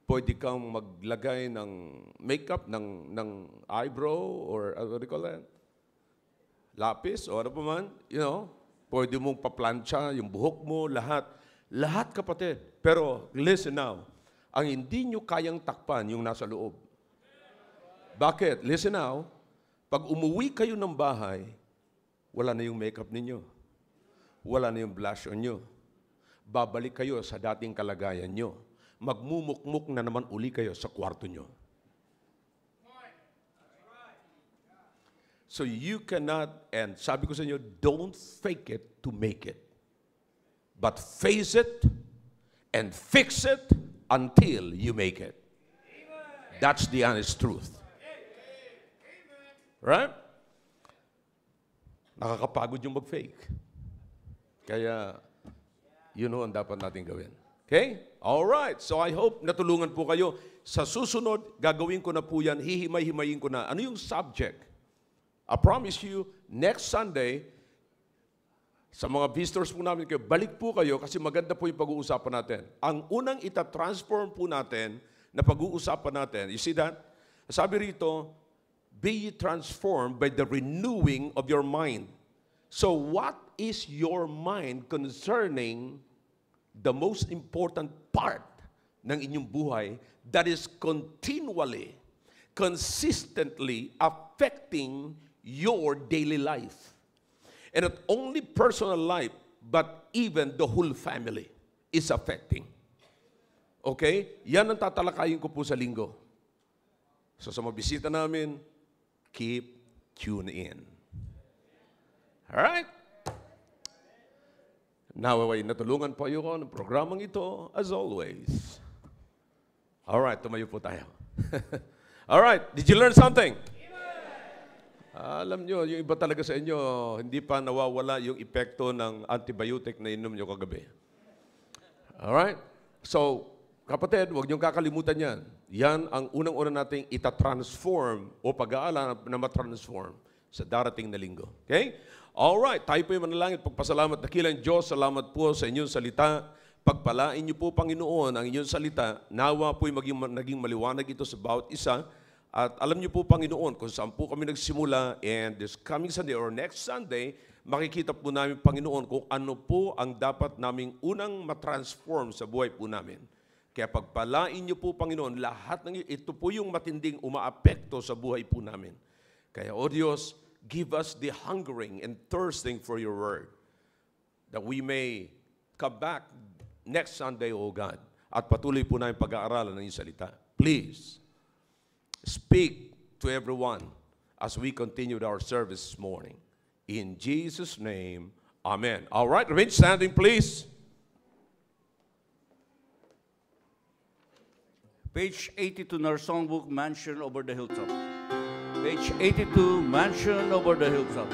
Pwede kang maglagay ng makeup, ng eyebrow, or what do you call that? Lapis, o ano pa man. You know, pwede mong paplansya yung buhok mo, lahat. Lahat, kapatid. Pero, listen now. Ang hindi nyo kayang takpan yung nasa loob. Bakit? Listen now. Pag umuwi kayo ng bahay, wala na yung makeup ninyo. Wala na yung blush on nyo. Babalik kayo sa dating kalagayan nyo. Magmumukmuk na naman uli kayo sa kwarto nyo. So you cannot, and sabi ko sa inyo, don't fake it to make it. But face it and fix it until you make it. That's the honest truth. Right? Nakakapagod yung mag-fake. Kaya, yun ang dapat natin gawin. Okay? Alright. So I hope natulungan po kayo. Sa susunod, gagawin ko na po yan, hihimay-himayin ko na. Ano yung subject? I promise you, next Sunday, sa mga visitors po namin kayo, balik po kayo kasi maganda po yung pag-uusapan natin. Ang unang ita-transform po natin na pag-uusapan natin, you see that? Sabi rito, be transformed by the renewing of your mind. So what is your mind concerning the most important part ng inyong buhay that is continually, consistently affecting your daily life? And not only personal life, but even the whole family is affecting. Okay? Yan ang tatalakayin ko po sa linggo. So sa mga bisita namin, keep tuned in. Alright? Nawaway, natulungan po kayo ng programang ito, as always. Alright, tumayo po tayo. Alright, did you learn something? Alam nyo, yung iba talaga sa inyo, hindi pa nawawala yung epekto ng antibiotic na inom nyo kagabi. Alright? So, kapatid, huwag niyong kakalimutan yan. Yan ang unang-una nating itatransform o pag-aaral na matransform sa darating na linggo. Okay? Alright, tayo po yung manalangin. Pagpasalamat dakilang Diyos, salamat po sa inyong salita. Pagpalain niyo po, Panginoon, ang inyong salita. Nawa po yung naging maliwanag ito sa bawat isa. At alam niyo po, Panginoon, kung saan po kami nagsimula and this coming Sunday or next Sunday, makikita po namin, Panginoon, kung ano po ang dapat naming unang matransform sa buhay po namin. Kaya pagpalain niyo po, Panginoon, lahat ng ito po yung matinding umaapekto sa buhay po namin. Kaya, O Diyos, give us the hungering and thirsting for your word that we may come back next Sunday, O God, at patuloy po namin pag-aaralan ng iyong salita. Please, speak to everyone as we continued our service this morning. In Jesus' name, amen. All right, remain standing, please. Page 82 in our songbook, Mansion Over the Hilltop. Page 82, Mansion Over the Hilltop.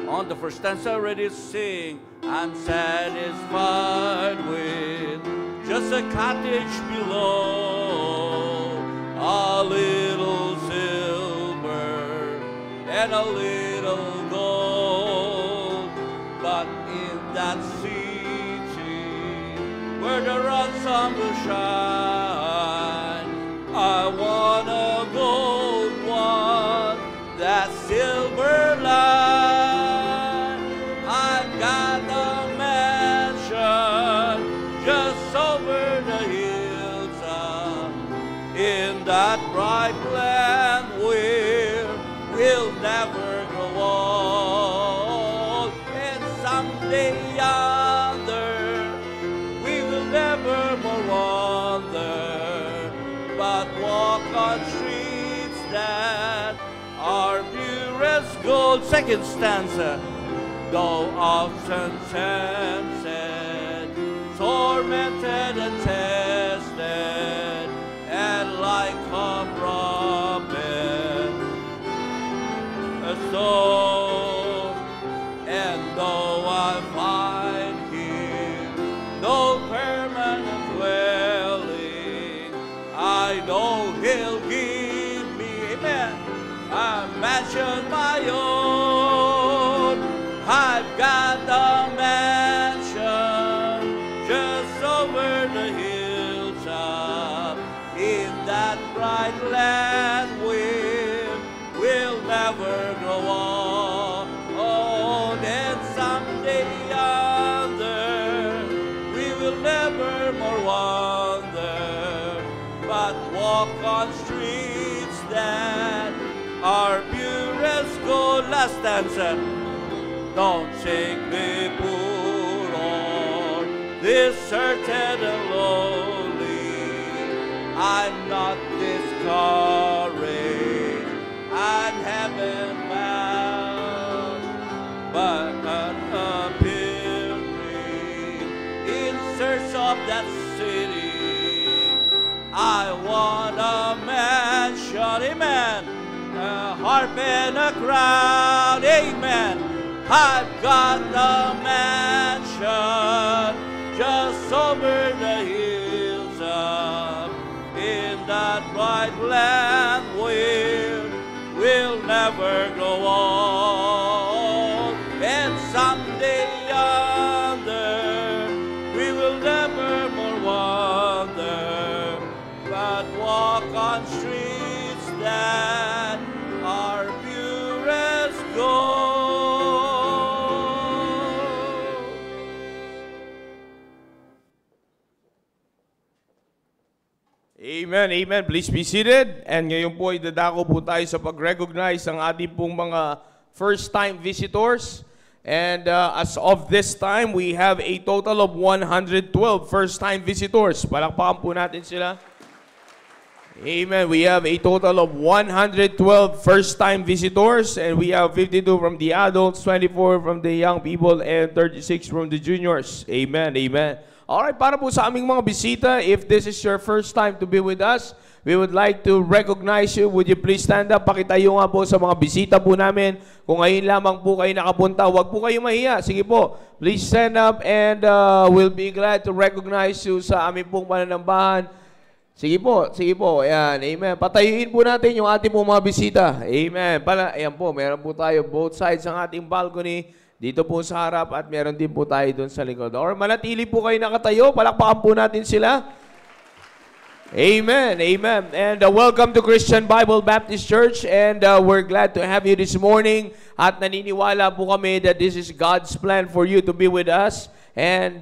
On the first stanza, ready to sing. I'm satisfied with just a cottage below, a little silver and a little gold. But in that city where the hot sun will shine, I want a gold one, that silver line. I've got a mansion just over the hilltop in that bright land where we'll never grow old. And someday yonder we will never more wander, but walk on streets that are pure as gold. Second stanza. Though often tempted, tormented and tested, and like a prophet, a soul. And though I find here no permanent dwelling, I know He'll give me, amen, a mansion my own. I've got the man. land will never grow old. And someday yonder we will never more wander, but walk on streets that are pure as gold. Last stanza. Don't take me, poor Lord, deserted and lonely. I'm not discouraged and heaven bound, but a pilgrim in search of that city. I want a mansion, amen, a harp and a crown, amen. I've got a mansion just over the hills up in that bright land will never grow old. And someday yonder we will never more wander, but walk on streets that are pure as gold. Amen, amen. Please be seated. And ngayon po ay dadako po tayo sa pag-recognize ang ating pong mga first-time visitors. And as of this time, we have a total of 112 first-time visitors. Palakpakan po natin sila. Amen. We have a total of 112 first-time visitors, and we have 52 from the adults, 24 from the young people, and 36 from the juniors. Amen, amen. Alright, para po sa aming mga bisita, if this is your first time to be with us, we would like to recognize you. Would you please stand up? Pakitayo nga po sa mga bisita po namin. Kung ngayon lamang po kayo nakapunta, huwag po kayo mahiya. Sige po, please stand up and we'll be glad to recognize you sa aming pong pananambahan. Sige po, ayan, amen. Patayuin po natin yung ating pong mga bisita. Amen. Ayan po, meron po tayo both sides ng ating balcony. Dito po sa harap at meron din po tayo doon sa likod. Or manatili po kayo nakatayo, palakpakan po natin sila. Amen, amen. And welcome to Christian Bible Baptist Church, and we're glad to have you this morning. At naniniwala po kami that this is God's plan for you to be with us. And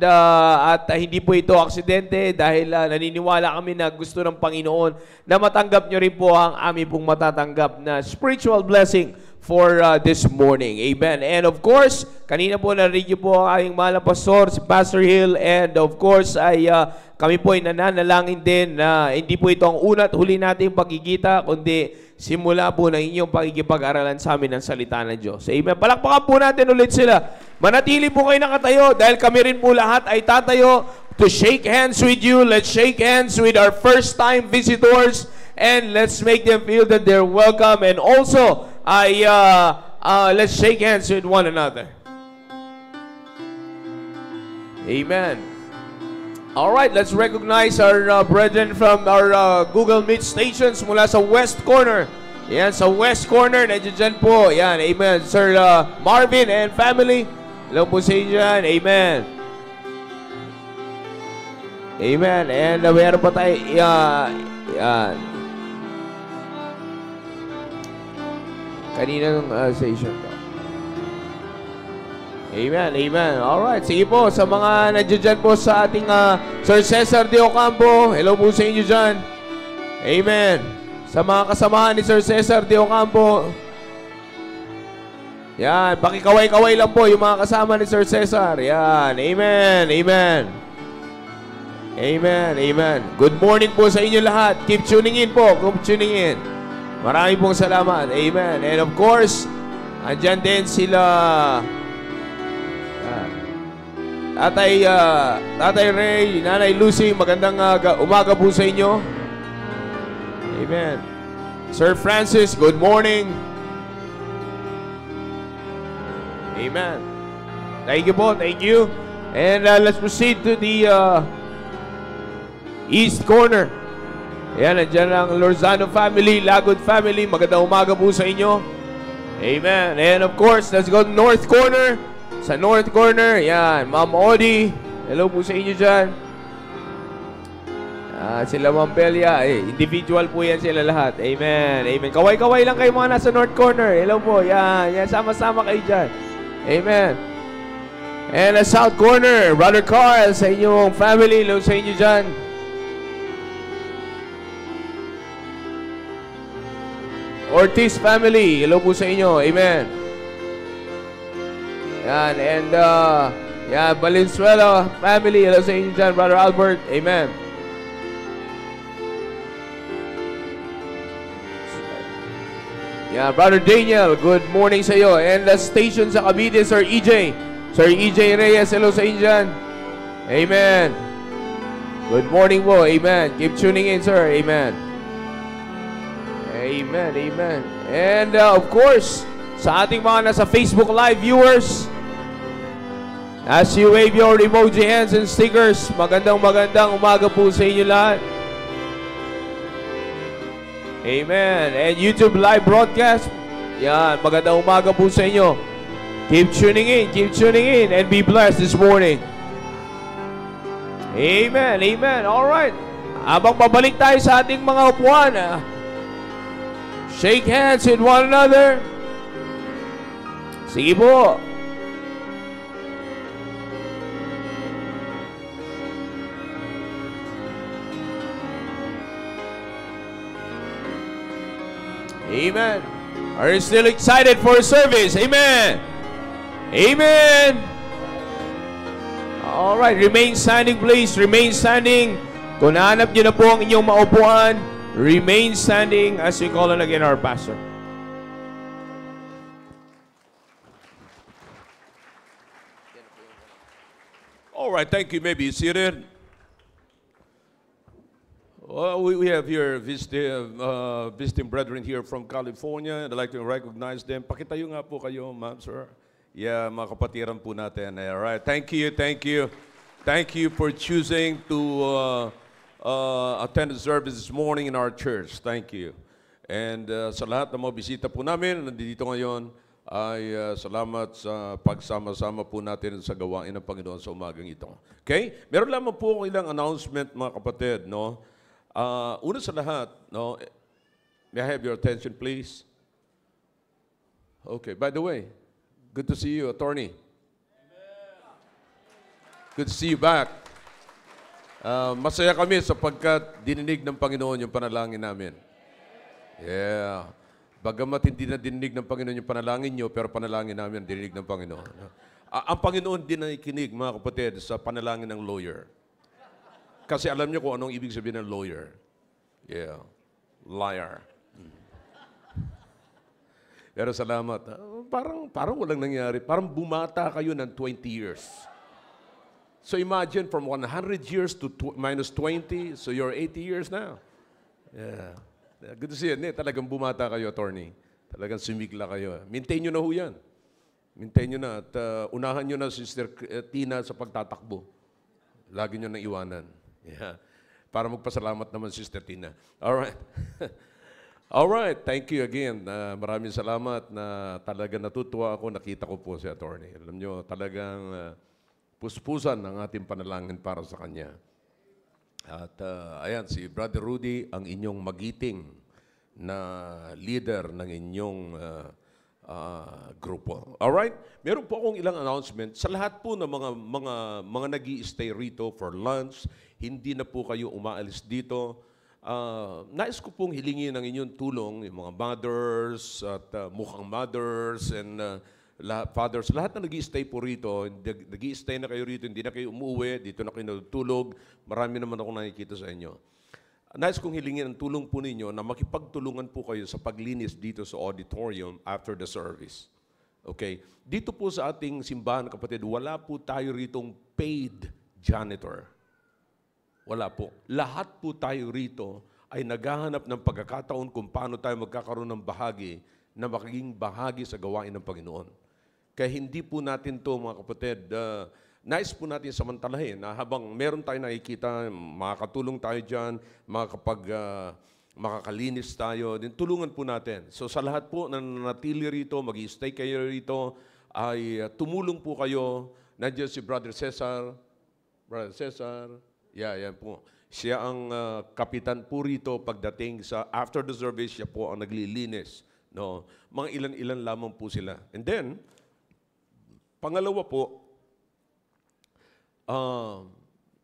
hindi po ito aksidente dahil naniniwala kami na gusto ng Panginoon na matanggap nyo rin po ang aming pong matatanggap na spiritual blessing for this morning. Amen. And of course, kanina po narinig po ang aming mahal na pastor, si Pastor Hill, and of course ay kami po ay nananalangin din na hindi po ito ang una at huli nating pagkikita, kundi simula po ng inyong pagkikipag-aralan sa amin ng salita ng Diyos. Amen. Palakpakan po natin ulit sila. Manatili po kayo nakatayo dahil kami rin po lahat ay tatayo to shake hands with you. Let's shake hands with our first-time visitors and let's make them feel that they're welcome. And also, let's shake hands with one another. Amen. All right, let's recognize our brethren from our Google Meet stations mula sa West Corner. Yan, sa West Corner, nandiyan dyan po. Yan, amen. Sir Marvin and family. Hello po sa inyo dyan. Amen. Amen. And mayroon pa tayo. Yan. Kanina nung station to. Amen, amen. Alright, sige po. Sa mga nandiyan dyan po sa ating Sir Cesar de Ocampo, hello po sa inyo dyan. Amen. Sa mga kasamahan ni Sir Cesar de Ocampo, yan, pakikaway-kaway lang po yung mga kasama ni Sir Cesar. Yan, amen, amen. Amen, amen. Good morning po sa inyo lahat. Keep tuning in po, keep tuning in. Maraming pong salamat. Amen. And of course, andyan din sila Tatay Ray, Nanay Lucy, magandang umaga po sa inyo. Amen. Sir Francis, good morning. Amen. Thank you po, thank you. And let's proceed to the East Corner. Ayan, nandiyan ang Lorzano family, Lagod family, magandang umaga po sa inyo. Amen. And of course, let's go to North Corner. Sa North Corner, yan, Ma'am Odi. Hello po sa inyo dyan. Sila Mampelia, individual po yan sila lahat. Amen. Amen. Kaway-kaway lang kayo mga nasa North Corner. Hello po. Yan. Sama-sama kayo dyan. Amen. And the South Corner, Brother Carl, sa inyong family. Hello sa inyo dyan. Ortiz family. Hello po sa inyo. Amen. Yan. And, Valenzuela family. Hello sa inyo dyan, Brother Albert. Amen. Yeah, Brother Daniel, good morning sa iyo. And the station sa Cavite, Sir EJ. Sir EJ Reyes, hello sa inyo dyan. Amen. Good morning po. Amen. Keep tuning in, sir. Amen. Amen. Amen. And of course, sa ating mga nasa Facebook Live viewers, as you wave your emoji hands and stickers, magandang umaga po sa inyo lahat. Amen. And YouTube live broadcast. Yan, magandang umaga po sa inyo. Keep tuning in, and be blessed this morning. Amen, amen. All right. Habang pabalik tayo sa ating mga upuan, shake hands with one another. Sige po. Amen. Are you still excited for service? Amen. Amen. All right. Remain standing, please. Remain standing. Kung nahanap niyo na po ang inyong maupuan, remain standing as we call on again our pastor. All right, thank you. You may be seated. Well, we have here visiting brethren here from California, and I'd like to recognize them. Pakitayo nga po kayo, ma'am, sir. Yeah, mga kapatiran po natin. All right, thank you. Thank you for choosing to attend the service this morning in our church. Thank you. And sa lahat ng mga bisita po namin, nandito ngayon, ay salamat sa pagsama-sama po natin sa gawain ng Panginoon sa umagang ito. Okay? Meron lamang po akong ilang announcement, mga kapatid, no? Una sa lahat, no, may I have your attention, please? Okay, by the way, good to see you, attorney. Good to see you back. Masaya kami sapagkat dininig ng Panginoon yung panalangin namin. Yeah. Bagamat hindi na dininig ng Panginoon yung panalangin nyo, pero panalangin namin dininig ng Panginoon. Ang Panginoon din nakikinig, mga kapatid, sa panalangin ng lawyer. Kasi alam niyo kung anong ibig sabihin ng lawyer. Yeah. Liar. Pero salamat. Parang walang nangyari. Parang bumata kayo ng 20 years. So imagine from 100 years to minus 20, so you're 80 years now. Yeah. Good to see you. Talagang bumata kayo, attorney. Talagang sumigla kayo. Maintain nyo na ho yan. Maintain nyo na. At unahan nyo na si Sister Tina sa pagtatakbo. Lagi nyo nang iwanan. Yeah. Para magpasalamat naman si Sister Tina. All right. All right. Thank you again. Maraming salamat na talaga natutuwa ako. Nakita ko po si attorney. Alam nyo, talagang puspusan ang ating panalangin para sa kanya. At ayan, si Brother Rudy, ang inyong magiting na leader ng inyong grupo. Alright? Meron po akong ilang announcement. Sa lahat po ng mga nag-i-stay rito for lunch, hindi na po kayo umaalis dito. Nais ko pong hilingin ang inyong tulong, yung mga mothers at mukhang mothers and fathers, lahat na nag-i-stay po rito, nag-i-stay na kayo rito, hindi na kayo umuwi, dito na kayo natutulog, marami naman ako nakikita sa inyo. Nais kong hilingin ang tulong po ninyo na makipagtulungan po kayo sa paglinis dito sa auditorium after the service. Okay? Dito po sa ating simbahan, kapatid, wala po tayo ritong paid janitor. Wala po. Lahat po tayo rito ay naghahanap ng pagkakataon kung paano tayo magkakaroon ng bahagi na magiging bahagi sa gawain ng Panginoon. Kaya hindi po natin to, mga kapatid, nais po natin samantalahin na habang meron tayo nakikita, makakatulong tayo dyan, makakalinis tayo, din tulungan po natin. So sa lahat po na nanatili rito, mag-i-stay kayo rito, ay tumulong po kayo. Nandiyan si Brother Cesar. Brother Cesar. Yeah, yan po. Siya ang kapitan po rito pagdating sa after the service, siya po ang naglilinis. No? Mga ilan-ilan lamang po sila. And then, pangalawa po,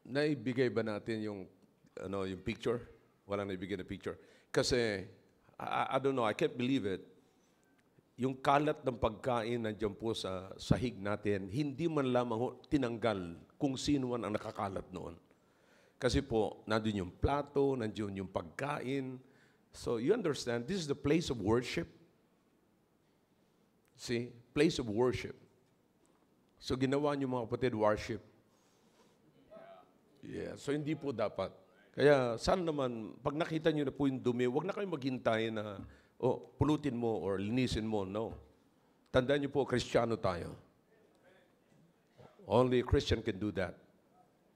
naibigay ba natin yung picture? Walang naibigay na picture. Kasi, I don't know, I can't believe it. Yung kalat ng pagkain nandiyan po sa sahig natin, hindi man lamang tinanggal kung sino man ang nakakalat noon. Kasi po, nandun yung plato, nandun yung pagkain. So, you understand, this is the place of worship. See? Place of worship. So, ginawa niyo mga kapatid, worship. Yeah, so hindi po dapat. Kaya, sana naman, pag nakita niyo na po yung dumi, huwag na kayo maghintay na, pulutin mo or linisin mo. No. Tandaan niyo po, Kristiyano tayo. Only a Christian can do that.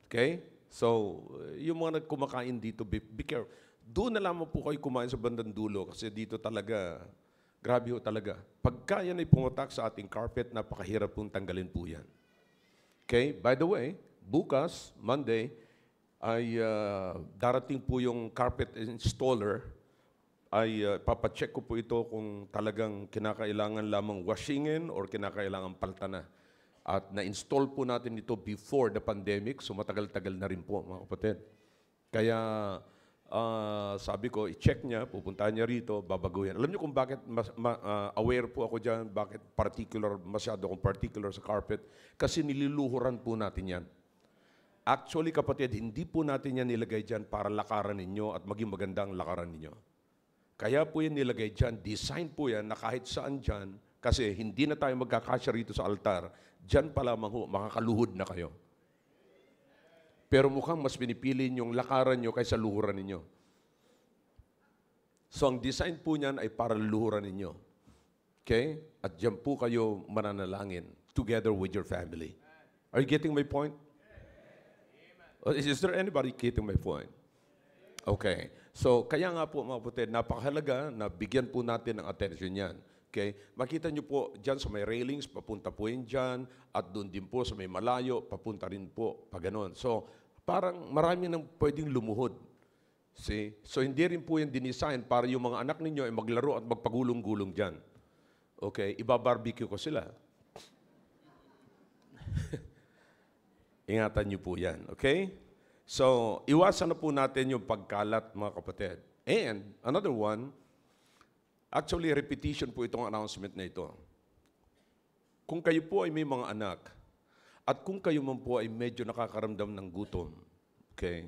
Okay? So, yung mga nagkumakain dito, be careful. Doon na lamang po kayo kumain sa bandang dulo kasi dito talaga, grabe ho talaga. Pagka yan ay pumutak sa ating carpet, napakahirap pong tanggalin po yan. Okay? By the way, bukas, Monday, ay darating po yung carpet installer, ay papacheck ko po ito kung talagang kinakailangan lamang washingin or kinakailangan paltana. At na-install po natin ito before the pandemic, so matagal-tagal na rin po, mga kapatid. Kaya sabi ko, i-check niya, pupuntahan niya rito, babaguhin. Alam niyo kung bakit aware po ako dyan, bakit masyado akong particular sa carpet? Kasi nililuhuran po natin yan. Actually, kapatid, hindi po natin yan nilagay dyan para lakaran ninyo at maging magandang lakaran ninyo. Kaya po yan nilagay dyan, design po yan na kahit saan dyan, kasi hindi na tayo magkakasya rito sa altar, dyan pa lamang ho, makakaluhod na kayo. Pero mukhang mas pinipili yung lakaran nyo kaysa luhuran ninyo. So ang design po niyan ay para luhuran ninyo. Okay? At dyan po kayo mananalangin together with your family. Are you getting my point? Is there anybody getting my point? Okay. So kaya nga po mga kapatid, napakahalaga na bigyan po natin ng attention yan. Okay? Makita nyo po dyan sa may railings, papunta po yun dyan, at doon din po sa may malayo, papunta rin po, pa ganon. So, parang marami nang pwedeng lumuhod. See? So, hindi rin po yung dinisign para yung mga anak ninyo ay maglaro at magpagulong-gulong dyan. Okay? Iba-barbecue ko sila. Ingatan nyo po yan. Okay? So, iwasan na po natin yung pagkalat, mga kapatid. And, another one, actually, repetition po itong announcement na ito. Kung kayo po ay may mga anak, at kung kayo man po ay medyo nakakaramdam ng gutom, okay,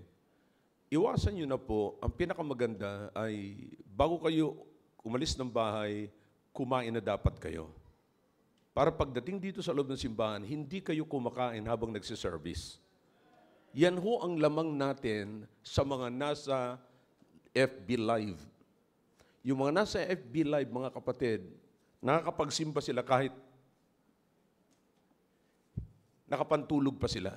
iwasan nyo na po, ang pinakamaganda ay bago kayo umalis ng bahay, kumain na dapat kayo. Para pagdating dito sa loob ng simbahan, hindi kayo kumakain habang nagsiservice. Yan ho ang lamang natin sa mga nasa FB Live. Yung mga nasa FB Live, mga kapatid, nakakapagsimba sila kahit nakapantulog pa sila.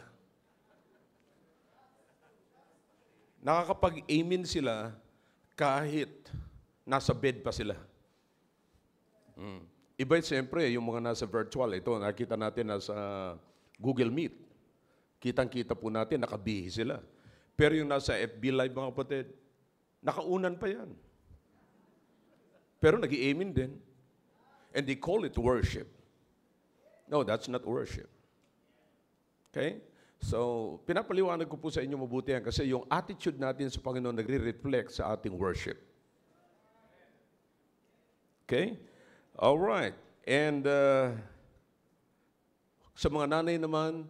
Nakakapag-amen sila kahit nasa bed pa sila. Iba siyempre, yung mga nasa virtual, ito, nakita natin nasa Google Meet. Kitang-kita po natin, nakabihi sila. Pero yung nasa FB Live, mga kapatid, nakaunan pa yan. Pero nag-i-amen din. And they call it worship. No, that's not worship. Okay? So, pinapaliwanag ko po sa inyo mabuti yan kasi yung attitude natin sa Panginoon nagre-reflect sa ating worship. Okay? All right. And sa mga nanay naman,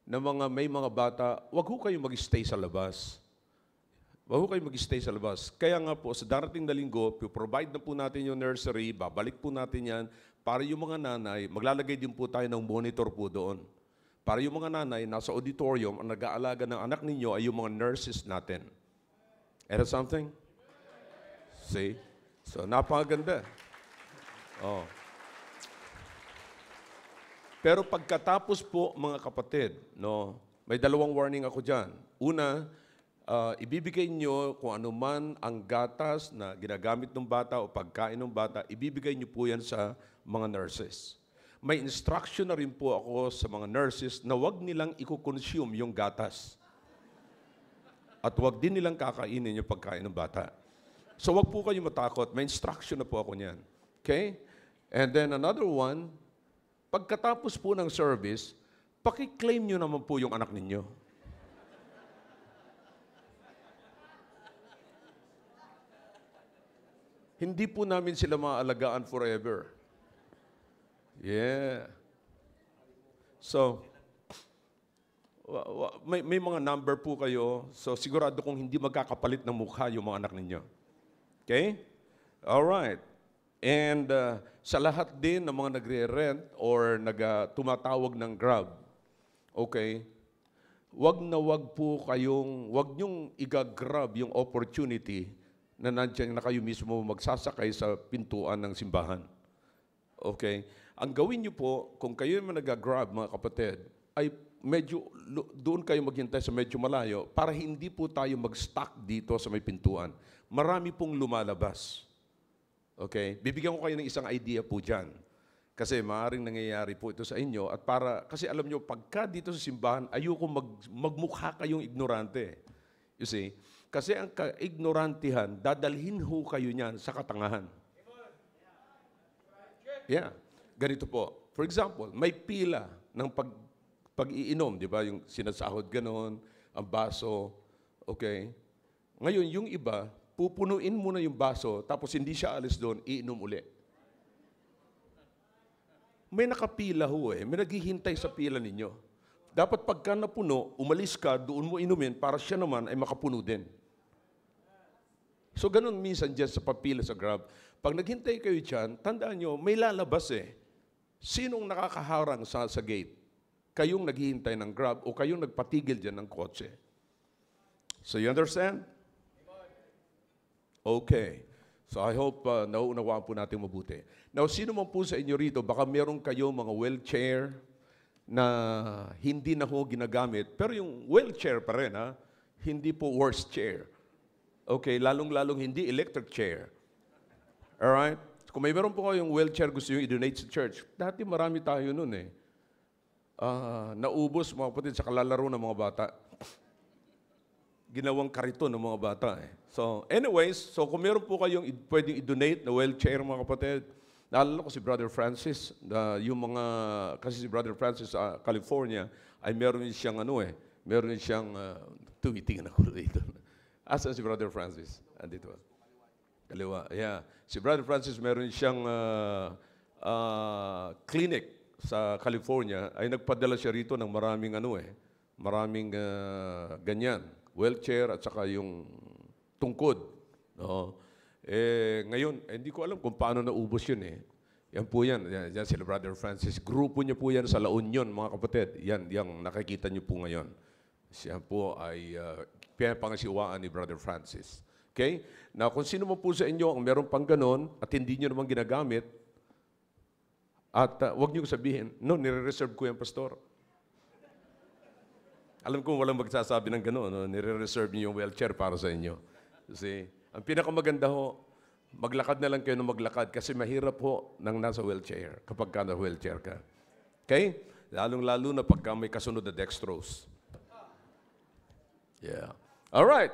na may mga bata, wag ho kayong mag-stay sa labas. Wag ho kayong mag-stay sa labas. Kaya nga po, sa darating na linggo, provide na po natin yung nursery, babalik po natin yan, para yung mga nanay, maglalagay din po tayo ng monitor po doon. Para yung mga nanay, nasa auditorium, ang nag-aalaga ng anak ninyo ay yung mga nurses natin. Is that something? See? So, napakaganda. Oh. Pero pagkatapos po, mga kapatid, no, may dalawang warning ako dyan. Una, ibibigay nyo kung ano man ang gatas na ginagamit ng bata o pagkain ng bata, ibibigay nyo po yan sa mga nurses. May instruction na rin po ako sa mga nurses na wag nilang i-consume yung gatas. At huwag din nilang kakainin yung pagkain ng bata. So wag po kayo matakot. May instruction na po ako niyan. Okay? And then another one, pagkatapos po ng service, paki-claim nyo naman po yung anak ninyo. Hindi po namin sila maaalagaan forever. Yeah. So, may mga number po kayo. So, sigurado kung hindi magkakapalit ng mukha yung mga anak ninyo. Okay? Alright. And sa lahat din ng mga nagre-rent or tumatawag ng Grab, okay, wag niyong i-grab yung opportunity na nandiyan na kayo mismo magsasakay sa pintuan ng simbahan. Okay? Ang gawin niyo po, kung kayo yung nag-grab, mga kapatid, ay medyo doon kayo maghintay sa medyo malayo para hindi po tayo mag-stuck dito sa may pintuan. Marami pong lumalabas. Okay? Bibigyan ko kayo ng isang idea po dyan. Kasi maaaring nangyayari po ito sa inyo. At kasi alam nyo, pagka dito sa simbahan, ayoko magmukha kayong ignorante. You see? Kasi ang ignorantihan, dadalhin ho kayo niyan sa katangahan. Yeah. Ganito po. For example, may pila ng pag-iinom, di ba? Yung sinasahod ganon, ang baso. Okay? Ngayon, yung iba, pupunuin muna yung baso, tapos hindi siya alis doon, iinom uli. May nakapila ho eh. May naghihintay sa pila ninyo. Dapat pagka napuno, umalis ka, doon mo inumin para siya naman ay makapuno din. So ganun minsan dyan sa papila sa Grab. Pag naghintay kayo dyan, tandaan nyo, may lalabas eh. Sinong nakakaharang sa gate? Kayong naghihintay ng Grab o kayong nagpatigil dyan ng kotse? So you understand? Okay. So I hope nauunawaan po natin mabuti. Now, sino man po sa inyo rito, baka meron kayo mga wheelchair na hindi na ho ginagamit, pero yung wheelchair pa rin, ha? Hindi po worst chair. Okay, lalong-lalong hindi electric chair. Alright? Kung may meron po kayong wheelchair gusto nyo i-donate sa church, dati marami tayo nun eh. Naubos mga kapatid sa kalalaro ng mga bata. Ginawang kariton ng mga bata eh. So, anyways, kung meron po kayong pwedeng i-donate na wheelchair mga kapatid, naalala ko si Brother Francis, kasi si Brother Francis sa California, ay meron siyang meron siyang, tumitingin ako dito. Asan si Brother Francis? Andito. Kaliwa. Yeah. Si Brother Francis meron siyang clinic sa California, ay nagpadala siya rito ng maraming ganyan. Wheelchair at saka yung tungkod. No? Ngayon, hindi ko alam kung paano naubos yun eh. Yan po yan. Yan sila Brother Francis. Grupo niya po yan sa La Union, mga kapatid. Yan, yung nakikita niyo po ngayon. Siya po ay pinapangasiwaan ni Brother Francis. Okay? Na kung sino mo po sa inyo ang meron pang ganon at hindi nyo naman ginagamit, at huwag niyo sabihin, no, nire-reserve ko yan, Pastor. Alam ko walang magsasabi ng gano'n, no? Nire-reserve niyo yung wheelchair para sa inyo. Kasi, ang pinakamaganda ho, maglakad na lang kayo ng maglakad kasi mahirap ho nang nasa wheelchair kapag ka na-wheelchair ka. Okay? Lalong-lalo na pagka may kasunod na dextrose. Yeah. All right.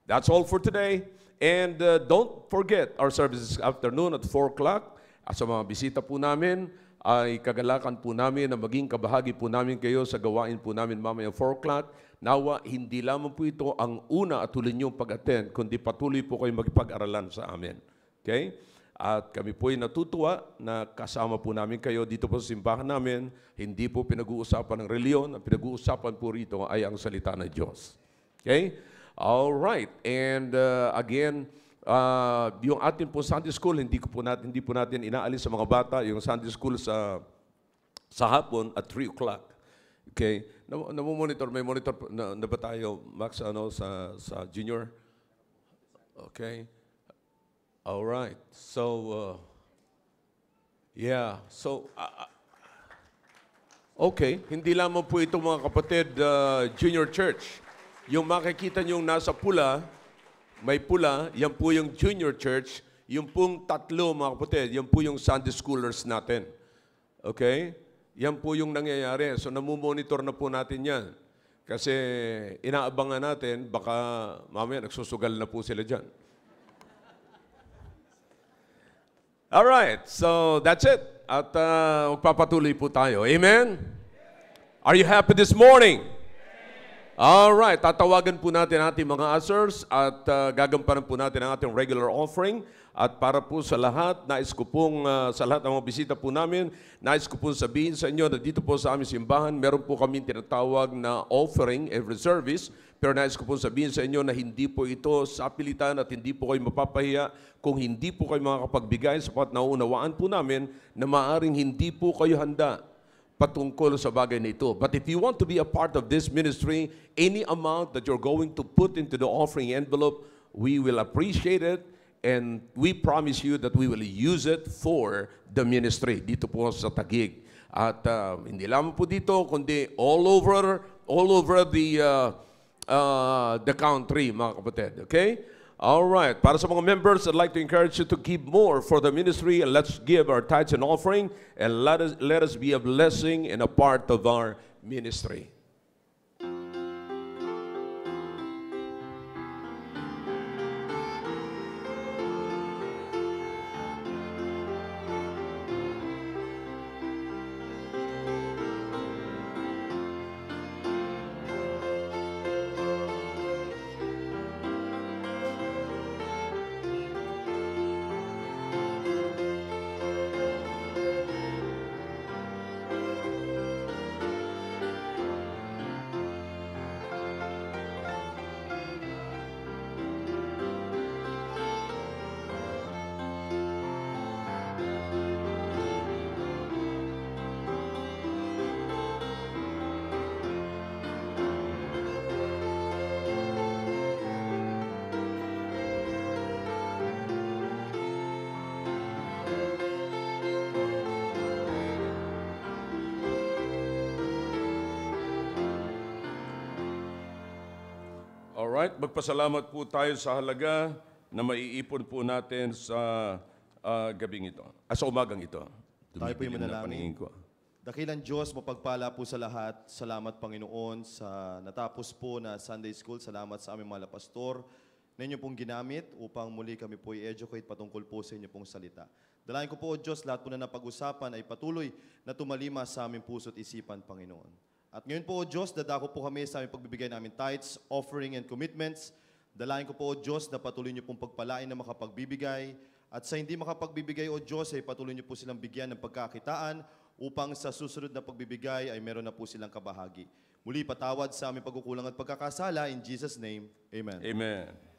That's all for today. And don't forget our service this afternoon at 4 o'clock. At sa mga bisita po namin, ay kagalakan po namin na maging kabahagi po namin kayo sa gawain po namin mamaya 4 o'clock. Nawa, hindi lamang po ito ang una at huli niyong pag-attend, kundi patuloy po kayo magpag-aralan sa amin. Okay? At kami po ay natutuwa na kasama po namin kayo dito po sa simbahan namin. Hindi po pinag-uusapan ng reliyon. Ang pinag-uusapan po rito ay ang salita ng Diyos. Okay? All right. And again, yung atin po Sunday School, hindi po natin inaalis sa mga bata. Yung Sunday School sa hapon at 3 o'clock. Okay? May monitor na ba tayo, Max, sa junior? Okay. All right. So, yeah. So, okay. Hindi lamang po ito mga kapatid, junior church. Yung makikita nyo nasa pula, may pula, yan po yung junior church. Yung pong tatlo mga kapatid, yan po yung Sunday schoolers natin. Okay? Yan po yung nangyayari. So, namumonitor na po natin yan. Kasi inaabangan natin, baka mamaya nagsusugal na po sila dyan. Alright, so that's it. At magpapatuloy po tayo. Amen? Are you happy this morning? Alright, tatawagan po natin ating mga ushers at gagampanan po natin ang ating regular offering. At para po sa lahat, nais ko pong, sa lahat ng mga bisita po namin, nais ko pong sabihin sa inyo na dito po sa aming simbahan, meron po kami tinatawag na offering every service. Pero nais ko pong sabihin sa inyo na hindi po ito sapilitan at hindi po kayo mapapahiya kung hindi po kayo makakapagbigay sapat nauunawaan po namin na maaring hindi po kayo handa patungkol sa bagay na ito. But if you want to be a part of this ministry, any amount that you're going to put into the offering envelope, we will appreciate it. And we promise you that we will use it for the ministry dito po sa Taguig. At hindi lamang po dito, kundi all over the country, mga kapatid. Okay? All right. Para sa mga members, I'd like to encourage you to give more for the ministry. And let's give our tithes and offering. And let us be a blessing and a part of our ministry. Alright, magpasalamat po tayo sa halaga na maiipon po natin sa gabing ito, sa umagang ito. Tayo po yung Dumidilim na manalangin. paningin ko. Dakilang Diyos, mapagpala po sa lahat. Salamat Panginoon sa natapos po na Sunday School. Salamat sa aming mga pastor na inyo pong ginamit upang muli kami po i-educate patungkol po sa inyo pong salita. Dalayan ko po, Diyos, lahat po na napag-usapan ay patuloy na tumalima sa aming puso't isipan, Panginoon. At ngayon po, O Diyos, dadako po kami sa aming pagbibigay namin tithes, offering, and commitments. Dalayan ko po, O Diyos, na patuloy niyo pong pagpalain na makapagbibigay. At sa hindi makapagbibigay, O Diyos, ay patuloy niyo po silang bigyan ng pagkakitaan upang sa susunod na pagbibigay ay meron na po silang kabahagi. Muli, patawad sa aming pagkukulang at pagkakasala. In Jesus' name, Amen. Amen.